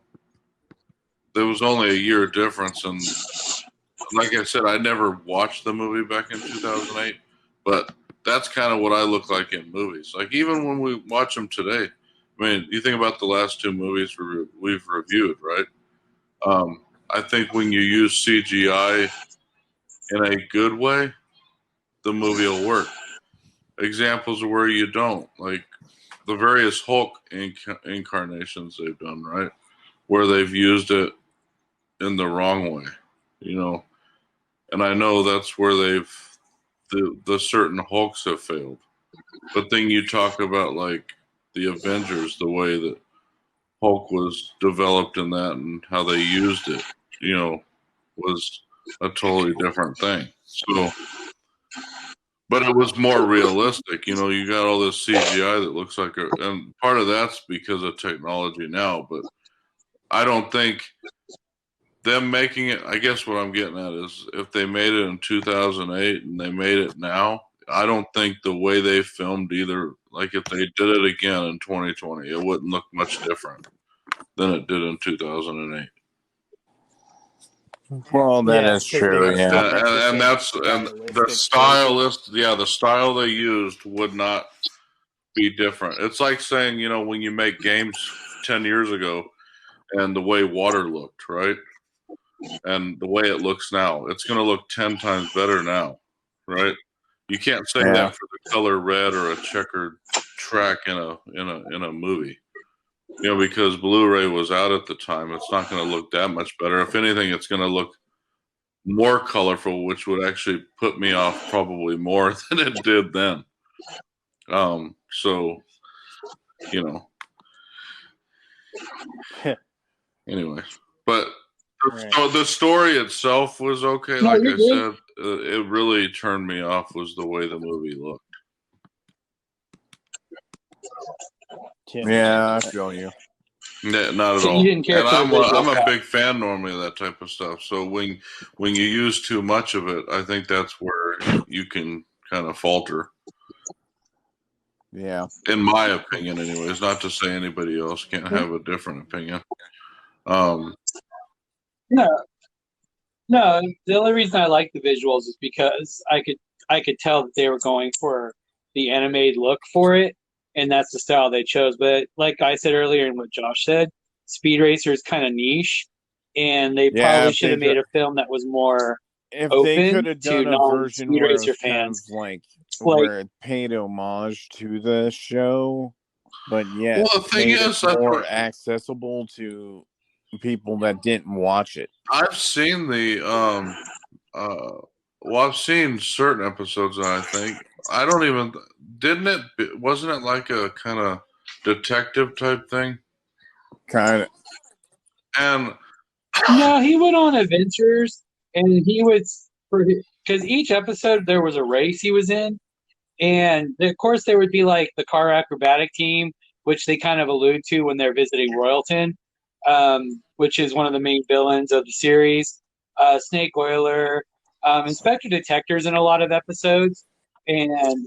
there was only a year difference. And like I said, I never watched the movie back in 2008, but that's kind of what I look like in movies. Like even when we watch them today, I mean, you think about the last two movies we've reviewed, right? I think when you use CGI in a good way, the movie will work. Examples of where you don't, like the various Hulk incarnations they've done, right? Where they've used it in the wrong way, you know. And I know that's where the certain Hulks have failed. But then you talk about like the Avengers, the way that Hulk was developed in that and how they used it, was a totally different thing. So, but it was more realistic. You got all this CGI that looks like and part of that's because of technology now, but I don't think them making it, I guess what I'm getting at is if they made it in 2008 and they made it now, I don't think the way they filmed either, like if they did it again in 2020, it wouldn't look much different than it did in 2008. Well, that is true. Yeah, And the stylist, the style they used would not be different. It's like saying, when you make games 10 years ago and the way water looked, right? And the way it looks now, it's going to look 10 times better now, right? You can't say that for the color red or a checkered track in a movie. Because Blu-ray was out at the time, it's not going to look that much better. If anything, it's going to look more colorful, which would actually put me off probably more than it did then. So, anyway, but the story itself was okay. Like I said, it really turned me off was the way the movie looked. Yeah, I feel you. Yeah, not at So all. you didn't care And for I'm a big fan normally of that type of stuff. So when you use too much of it, I think that's where you can kind of falter. Yeah. In my opinion, anyways. Not to say anybody else can't have a different opinion. No, the only reason I like the visuals is because I could tell that they were going for the animated look for it, and that's the style they chose. But like I said earlier, and what Josh said, Speed Racer is kind of niche, and they probably should have made a film that was more if open they could have done a version Speed where Racer it was kind fans. of like where it paid homage to the show, but yet the thing made is, it more accessible to people that didn't watch it. I've seen I've seen certain episodes, and I think wasn't it like a kind of detective type thing? Kind of. And no, he went on adventures, and he would because each episode there was a race he was in, and of course there would be like the car acrobatic team, which they kind of allude to when they're visiting Royalton, which is one of the main villains of the series. Snake Oiler, Inspector Detective's in a lot of episodes, and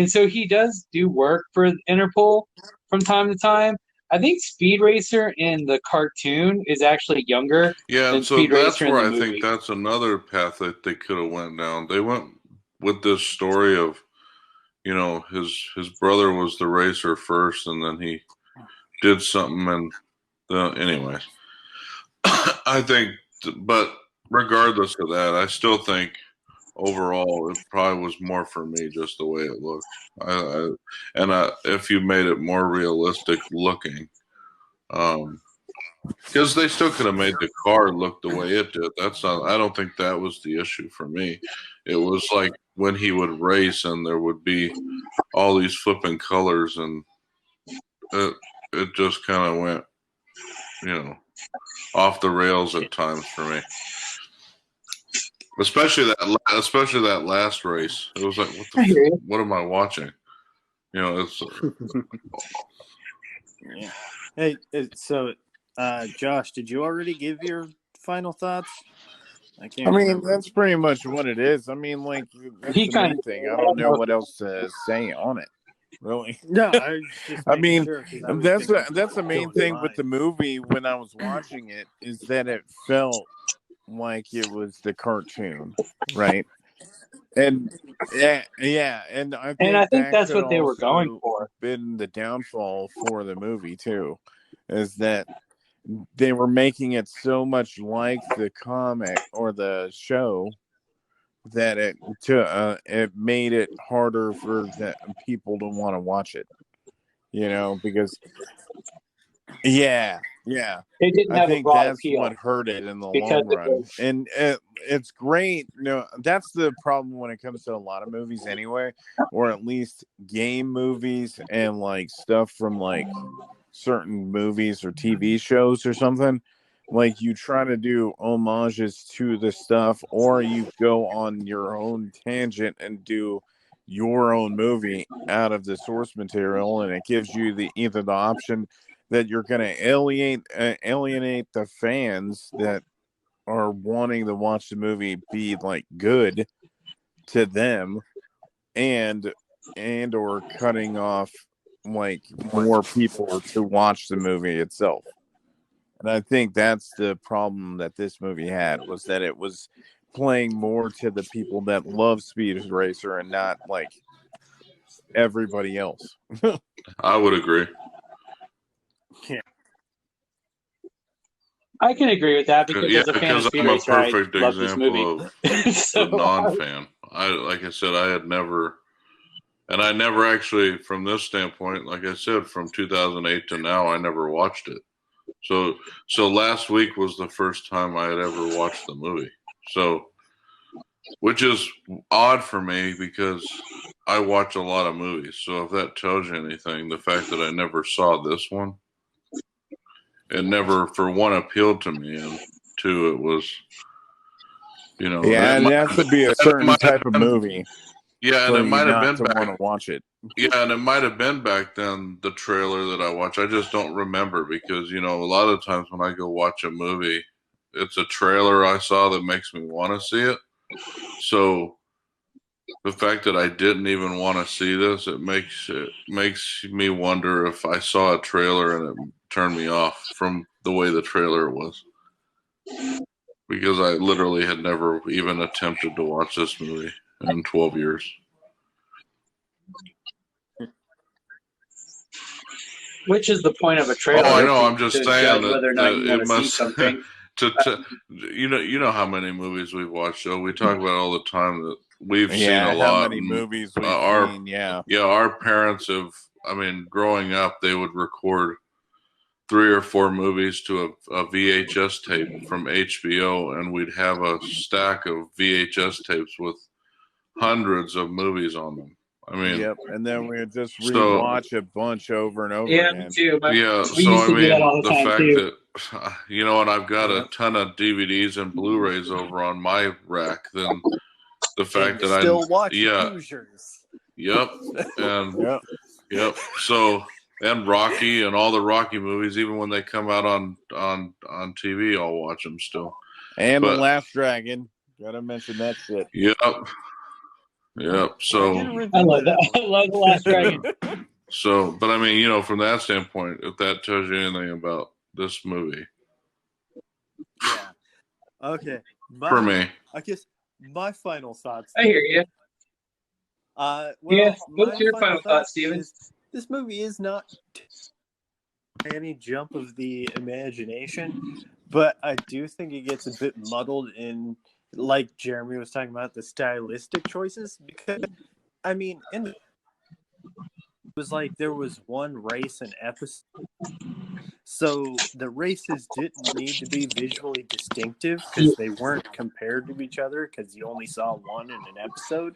so he does do work for Interpol from time to time. I think Speed Racer in the cartoon is actually younger than so Speed that's Racer in where the I movie. think that's another path that they could have went down. They went with this story of, his brother was the racer first, and then he did something, and anyways, I think. But regardless of that, I still think overall it probably was more for me just the way it looked. If you made it more realistic looking, because they still could have made the car look the way it did. I don't think that was the issue for me. It was like when he would race and there would be all these flipping colors, and it just kind of went, off the rails at times for me. Especially that last race. It was like, what am I watching? It's. Yeah. Hey, so, Josh, did you already give your final thoughts? I mean, remember. That's pretty much what it is. I mean, like, that's the main thing. I don't know what else to say on it. Really? No, I was just. That's the main thing with the movie. When I was watching it, is that it felt like it was the cartoon, right? And and I think that's what they were going for. Been the downfall for the movie too, is that they were making it so much like the comic or the show that it made it harder for the people to want to watch it. Because Yeah, It didn't I have a think broad that's appeal what hurt it in the because long it run. was. And it's great. That's the problem when it comes to a lot of movies anyway, or at least game movies and like stuff from like certain movies or TV shows or something. Like you try to do homages to the stuff, or you go on your own tangent and do your own movie out of the source material, and it gives you either the option that you're going to alienate the fans that are wanting to watch the movie be like good to them, and or cutting off like more people to watch the movie itself. And I think that's the problem that this movie had, was that it was playing more to the people that love Speed Racer and not like everybody else. I would agree. Yeah. I can agree with that because Yeah, as a fan of because Speed I'm a Racer, I perfect love this movie. example of a So non-fan. Like I said, I had never, and I never actually, from this standpoint, like I said, from 2008 to now, I never watched it. So last week was the first time I had ever watched the movie. So, which is odd for me because I watch a lot of movies. So if that tells you anything, the fact that I never saw this one, it never, for one, appealed to me, and two, it was, Yeah, and it has to be a certain type of been, movie. yeah, and for it you might have not been to back. want to watch it. Yeah, and it might have been back then, the trailer that I watched. I just don't remember because, a lot of times when I go watch a movie, it's a trailer I saw that makes me want to see it. So the fact that I didn't even want to see this, it makes me wonder if I saw a trailer and it turned me off from the way the trailer was. Because I literally had never even attempted to watch this movie in 12 years. which is the point of a trailer? Oh, I know. I'm just to saying judge whether or not you that want it to see must something. you know how many movies we've watched. So we talk about it all the time that we've seen a How lot. many movies we've seen? Yeah, our parents have. I mean, growing up, they would record 3 or 4 movies to a VHS tape from HBO, and we'd have a stack of VHS tapes with hundreds of movies on them. I mean, yep. And then we would just so rewatch a bunch over and over Yeah, me again. too. But yeah, we so used I to do that mean, all the the time fact too. that and I've got a Yep. ton of DVDs and Blu-rays over on my rack, then the fact And that still watch yeah, Hoosiers. yep, and Yep. yep. So and Rocky and all the Rocky movies, even when they come out on TV, I'll watch them still. And The But Last Dragon. Gotta mention that shit. yep, yep. I So did a I review love of that. that I love The Last Dragon. so, but I mean, from that standpoint, if that tells you anything about this movie, Yeah. Okay. for me, I guess my final thoughts. I hear you. Well, Yeah. What's my your final thought, Steven? this movie is not any jump of the imagination, but I do think it gets a bit muddled in, like Jeremy was talking about, the stylistic choices. Because, I mean, it was like there was one race and episode. So the races didn't need to be visually distinctive because they weren't compared to each other because you only saw one in an episode.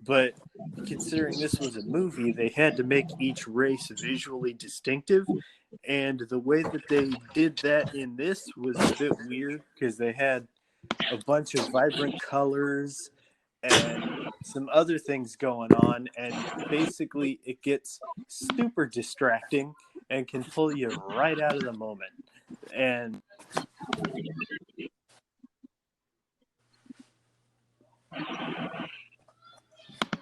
But considering this was a movie, they had to make each race visually distinctive. And the way that they did that in this was a bit weird because they had a bunch of vibrant colors and some other things going on, and basically it gets super distracting and can pull you right out of the moment. And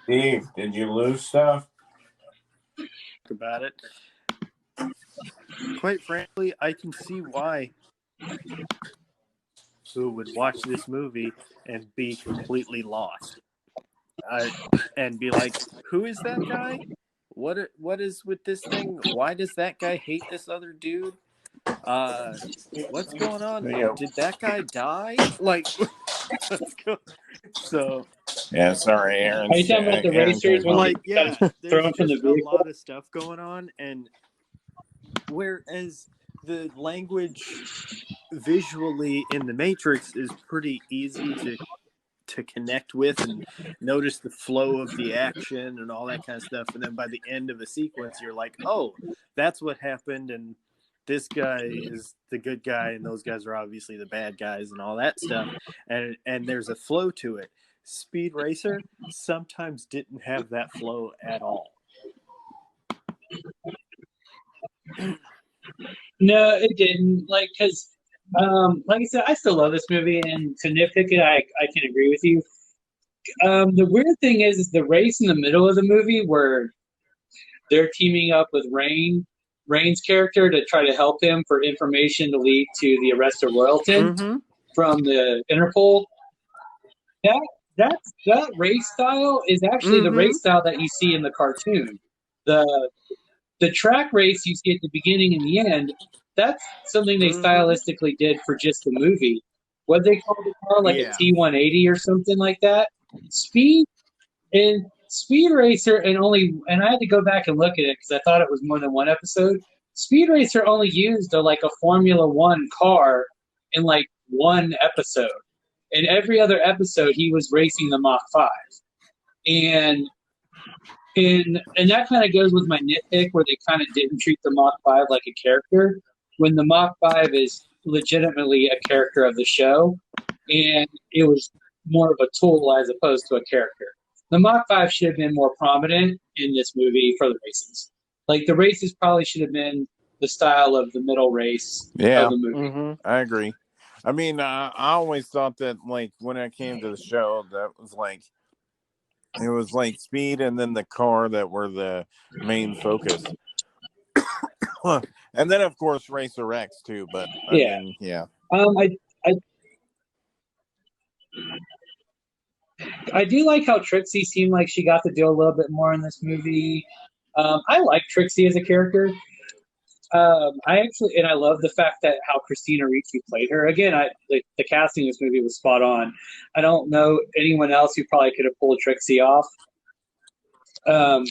Steve, did you lose stuff? about it, quite frankly, I can see why who would watch this movie and be completely lost. And be like, who is that guy? What is with this thing? Why does that guy hate this other dude? What's going on? Did that guy die? Like, let's go. So Yeah, sorry, Aaron. Are you talking about the racers when like, yeah, there's thrown from the just a vehicle? lot of stuff going on, and whereas the language visually in the Matrix is pretty easy to connect with and notice the flow of the action and all that kind of stuff. And then by the end of a sequence, you're like, oh, that's what happened. And this guy is the good guy. And those guys are obviously the bad guys and all that stuff. And there's a flow to it. Speed Racer sometimes didn't have that flow at all. No, it didn't. Like, because, like I said, I still love this movie, and to nitpick it, I can agree with you. The weird thing is the race in the middle of the movie where they're teaming up with Rain's character to try to help him for information to lead to the arrest of Royalton from the Interpol. That race style is actually the race style that you see in the cartoon. The track race you see at the beginning and the end, that's something they stylistically did for just the movie. What they call the car, like a T180 or something like that. Speed Racer, and I had to go back and look at it because I thought it was more than one episode. Speed Racer only used a Formula One car in like one episode. In every other episode, he was racing the Mach 5. And that kind of goes with my nitpick where they kind of didn't treat the Mach 5 like a character, when the Mach 5 is legitimately a character of the show, and it was more of a tool as opposed to a character. The Mach 5 should have been more prominent in this movie for the races. Like, the races probably should have been the style of the middle race of the movie. I agree. I mean, I always thought that, like, when I came to the show, that was like, it was like Speed and then the car that were the main focus. And then, of course, Racer X, too. But, I mean, I do like how Trixie seemed like she got to do a little bit more in this movie. I like Trixie as a character. I love the fact that how Christina Ricci played her. Again, the casting in this movie was spot on. I don't know anyone else who probably could have pulled Trixie off. I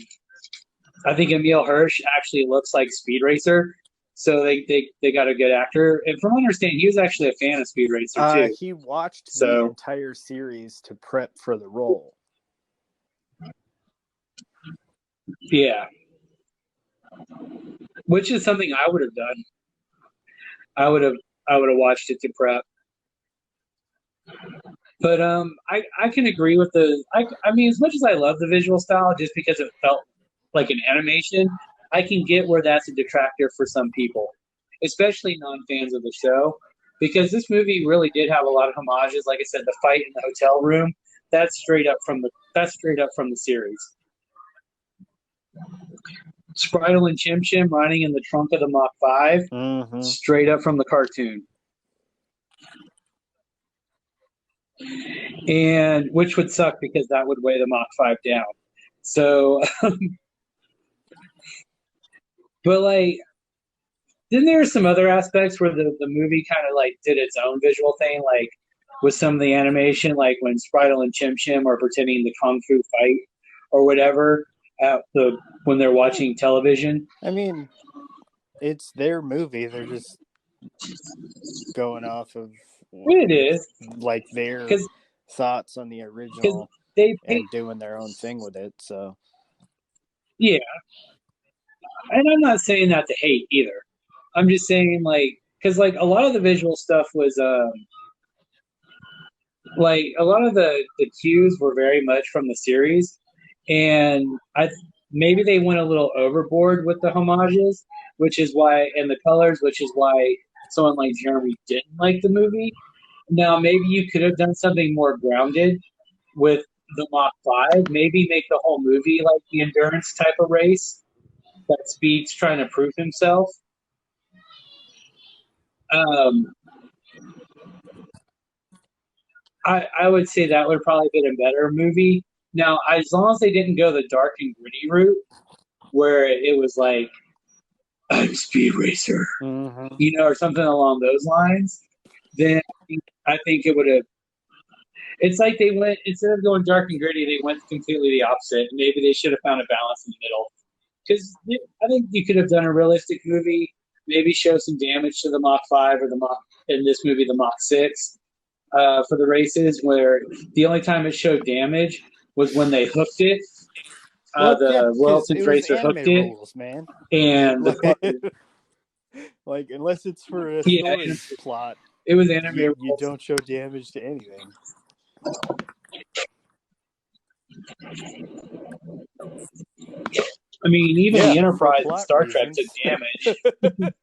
think Emile Hirsch actually looks like Speed Racer, so they got a good actor. And from what I understand, he was actually a fan of Speed Racer too. He watched the entire series to prep for the role. Yeah. Which is something I would have done. I would have watched it to prep. But I can agree with I mean, as much as I love the visual style, just because it felt like an animation, I can get where that's a detractor for some people, especially non-fans of the show, because this movie really did have a lot of homages. Like I said, the fight in the hotel room, that's straight up from the series. Spritle and Chim Chim riding in the trunk of the Mach 5, straight up from the cartoon. And which would suck because that would weigh the Mach 5 down. So, but like, then there are some other aspects where the movie kind of like did its own visual thing, like with some of the animation, like when Spritle and Chim Chim are pretending to kung fu fight or whatever. When they're watching television. I mean, it's their movie. They're just going off of it is like their thoughts on the original and doing their own thing with it. So yeah, and I'm not saying that to hate either. I'm just saying because a lot of the visual stuff was like a lot of the cues were very much from the series. And maybe they went a little overboard with the homages, and the colors, which is why someone like Jeremy didn't like the movie. Now, maybe you could have done something more grounded with the Mach 5. Maybe make the whole movie like the endurance type of race that Speed's trying to prove himself. I would say that would probably be a better movie. Now, as long as they didn't go the dark and gritty route, where it was like, I'm Speed Racer, or something along those lines, then I think it would have. It's like they went, instead of going dark and gritty, they went completely the opposite. Maybe they should have found a balance in the middle. Because I think you could have done a realistic movie maybe show some damage to the Mach 5 or the Mach, in this movie, the Mach 6 for the races, where the only time it showed damage was when they hooked it. Well, yeah, The because it Royalton's was racer hooked anime it, rules, man. and the car, Like unless it's for a yeah, story plot, it was anime you rules. don't show damage to anything. I mean, even Yeah, the for Enterprise in plot Star Trek took reasons. damage in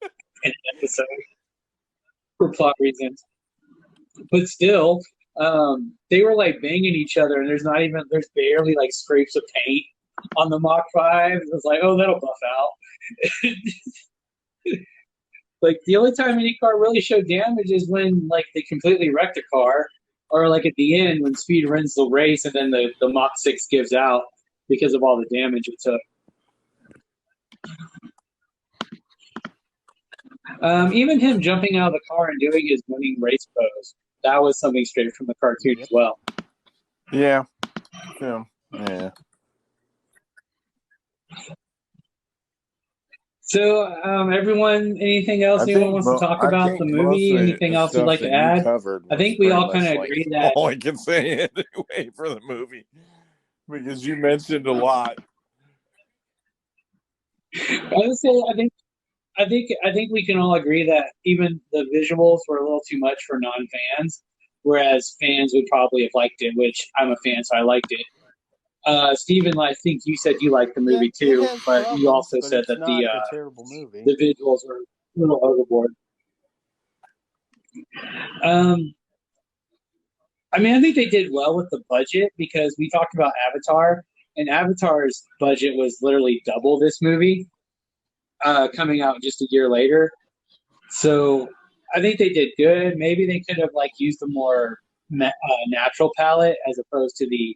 an episode for plot reasons. But still, they were like banging each other, and there's barely like scrapes of paint on the Mach 5. It was like, oh, that'll buff out. Like the only time any car really showed damage is when like they completely wrecked a car, or like at the end when Speed wins the race and then the Mach 6 gives out because of all the damage it took. Even him jumping out of the car and doing his winning race pose, that was something straight from the cartoon as well. Yeah. Yeah. So, everyone, anything else anyone wants to talk about the movie? Anything else you'd like to add? I think we all kind of agree that all I can say anyway for the movie, because you mentioned a lot. I would say I think we can all agree that even the visuals were a little too much for non-fans, whereas fans would probably have liked it, which I'm a fan, so I liked it. Steven, I think you said you liked the movie too, but you also said that not a terrible movie. the visuals were a little overboard. I mean, I think they did well with the budget because we talked about Avatar, and Avatar's budget was literally double this movie, coming out just a year later. So I think they did good. Maybe they could have like used a more natural palette as opposed to the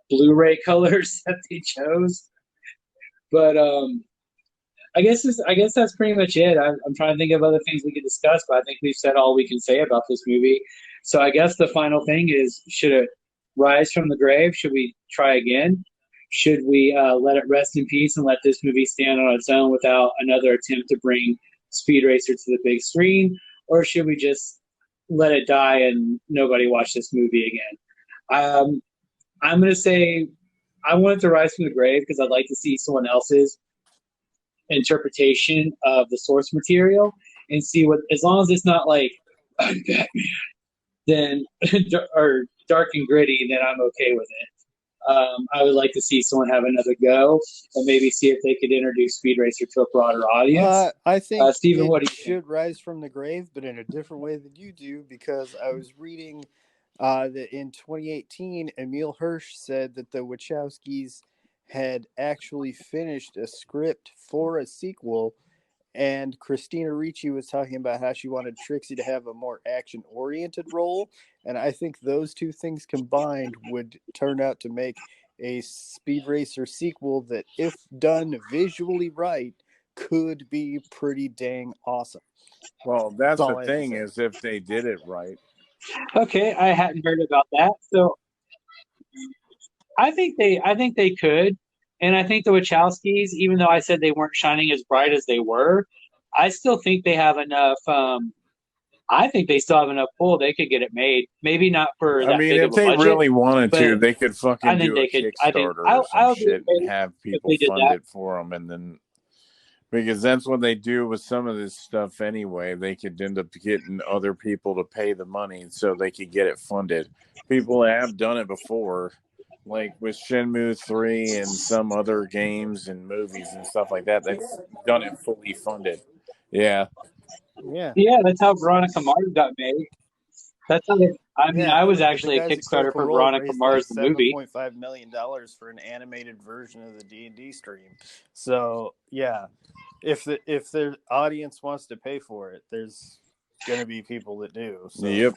Blu-ray colors that they chose. But I guess that's pretty much it. I'm trying to think of other things we could discuss, but I think we've said all we can say about this movie. So I guess the final thing is: should it rise from the grave? Should we try again? Should we let it rest in peace and let this movie stand on its own without another attempt to bring Speed Racer to the big screen? Or should we just let it die and nobody watch this movie again? I'm going to say I want it to rise from the grave because I'd like to see someone else's interpretation of the source material and see what, as long as it's not like I'm Batman, then or dark and gritty, then I'm okay with it. I would like to see someone have another go and maybe see if they could introduce Speed Racer to a broader audience. I think Steven, what do you should rise from the grave, but in a different way than you do, because I was reading that in 2018, Emil Hirsch said that the Wachowskis had actually finished a script for a sequel, and Christina Ricci was talking about how she wanted Trixie to have a more action-oriented role, and I think those two things combined would turn out to make a Speed Racer sequel that, if done visually right, could be pretty dang awesome. Well, that's the thing, is if they did it right. Okay, I hadn't heard about that. So I think they could, and I think the Wachowskis, even though I said they weren't shining as bright as they were, I still think they have enough. I think they still have enough pull. They could get it made. Maybe not for that big if of a they budget, really wanted to, but they could fucking I think do a they could. I think Kickstarter or I some would be shit and okay have if people they did fund that. it for them, and then because that's what they do with some of this stuff anyway. They could end up getting other people to pay the money so they could get it funded. People have done it before, like with Shenmue 3 and some other games and movies and stuff like that. That's done it fully funded. Yeah. Yeah, that's how Veronica Mars got made. That's how. I was The actually a guys at Kickstarter Critical for Role Veronica raised Mars the movie. $7.5 million for an animated version of the D&D stream. So yeah, if the audience wants to pay for it, there's going to be people that do. So. Yep.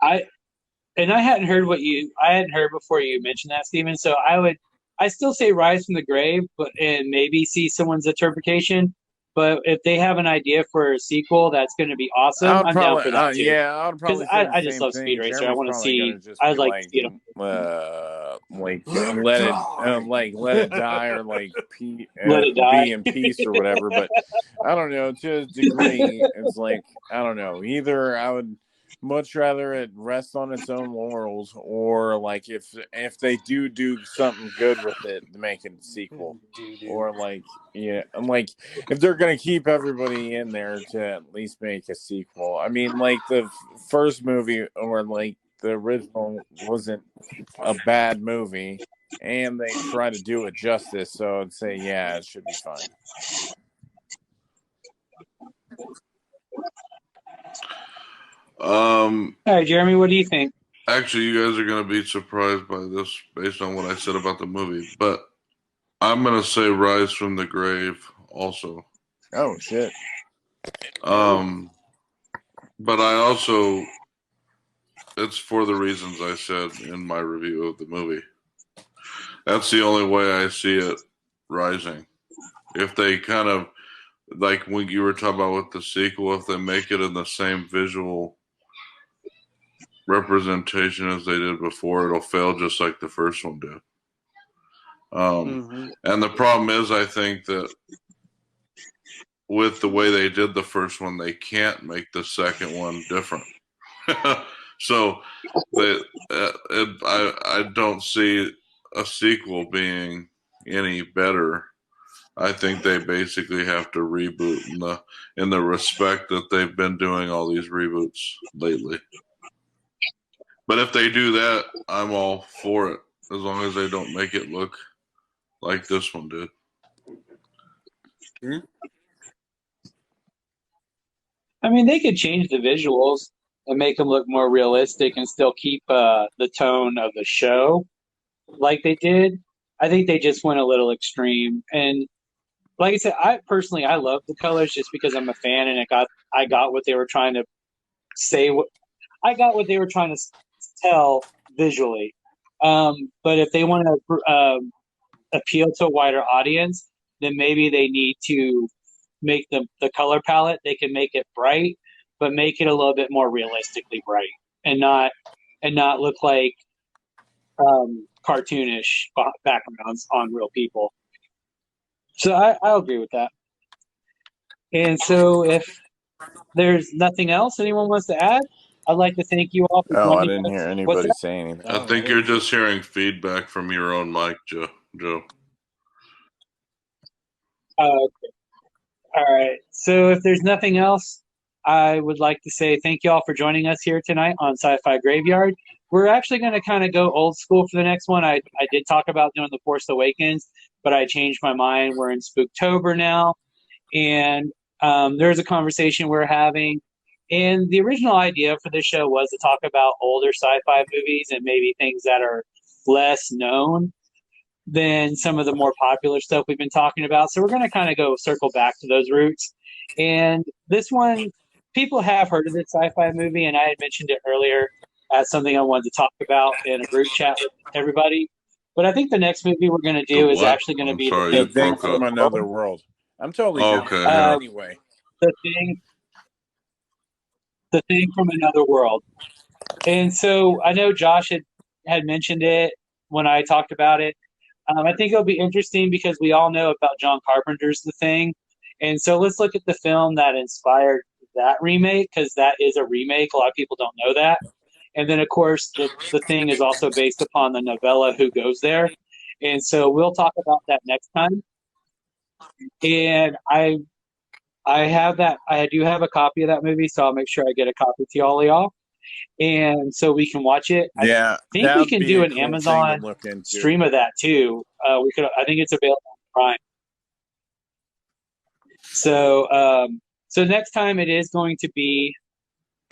I hadn't heard before you mentioned that, Steven. So I still say rise from the grave, and maybe see someone's interpretation. But if they have an idea for a sequel that's going to be awesome, I'm down for that too. Yeah, I would Because probably say the I just same love Speed thing. Racer. I Jeremy's want to probably see. gonna just I'd be like to see it. let it die, or Let it die. be in peace or whatever. But I don't know. To a degree, it's like I don't know. Either I would much rather it rest on its own laurels, or like if they do something good with it, make it a sequel, or like if they're gonna keep everybody in there to at least make a sequel. I mean, like the first movie or like the original wasn't a bad movie, and they try to do it justice. So I'd say yeah, it should be fine. All right, Jeremy, what do you think? Actually, you guys are going to be surprised by this based on what I said about the movie, but I'm going to say Rise from the Grave also. Oh, shit. But I also, it's for the reasons I said in my review of the movie. That's the only way I see it rising. If they kind of, like when you were talking about with the sequel, if they make it in the same visual representation as they did before, it'll fail just like the first one did. And the problem is, I think that with the way they did the first one, they can't make the second one different. So I don't see a sequel being any better. I think they basically have to reboot in the respect that they've been doing all these reboots lately. But if they do that, I'm all for it, as long as they don't make it look like this one did. I mean, they could change the visuals and make them look more realistic and still keep the tone of the show like they did. I think they just went a little extreme. And like I said, I love the colors just because I'm a fan, and I got what they were trying to say. I got what they were trying to tell visually. But if they want to appeal to a wider audience, then maybe they need to make the color palette. They can make it bright, but make it a little bit more realistically bright, and not look like cartoonish backgrounds on real people. So I agree with that. And so if there's nothing else anyone wants to add, I'd like to thank you all for joining us. I didn't hear anybody say anything. I think you're just hearing feedback from your own mic, Joe. Okay. All right. So if there's nothing else, I would like to say thank you all for joining us here tonight on Sci-Fi Graveyard. We're actually going to kind of go old school for the next one. I did talk about doing The Force Awakens, but I changed my mind. We're in Spooktober now, and there's a conversation we're having. And the original idea for this show was to talk about older sci-fi movies and maybe things that are less known than some of the more popular stuff we've been talking about. So we're going to kind of go circle back to those roots. And this one, people have heard of this sci-fi movie, and I had mentioned it earlier as something I wanted to talk about in a group chat with everybody. But I think the next movie we're going to do is actually going to be The Thing from Another World. I'm totally down with that anyway. The Thing from Another World. And so I know Josh had mentioned it when I talked about it. I think it'll be interesting because we all know about John Carpenter's The Thing. And so let's look at the film that inspired that remake, because that is a remake. A lot of people don't know that. And then, of course, the Thing is also based upon the novella Who Goes There. And so we'll talk about that next time. And I do have a copy of that movie, so I'll make sure I get a copy to all of y'all. And so we can watch it. Yeah, I think we can do an Amazon stream of that too. I think it's available on Prime. So next time it is going to be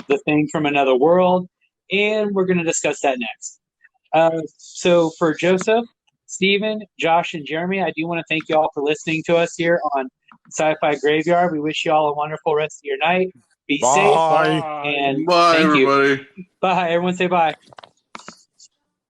The Thing from Another World, and we're going to discuss that next. So for Joseph, Stephen, Josh, and Jeremy, I do want to thank you all for listening to us here on Sci-Fi Graveyard. We wish you all a wonderful rest of your night. Be safe. And bye, thank everybody. You. Bye. Everyone say bye.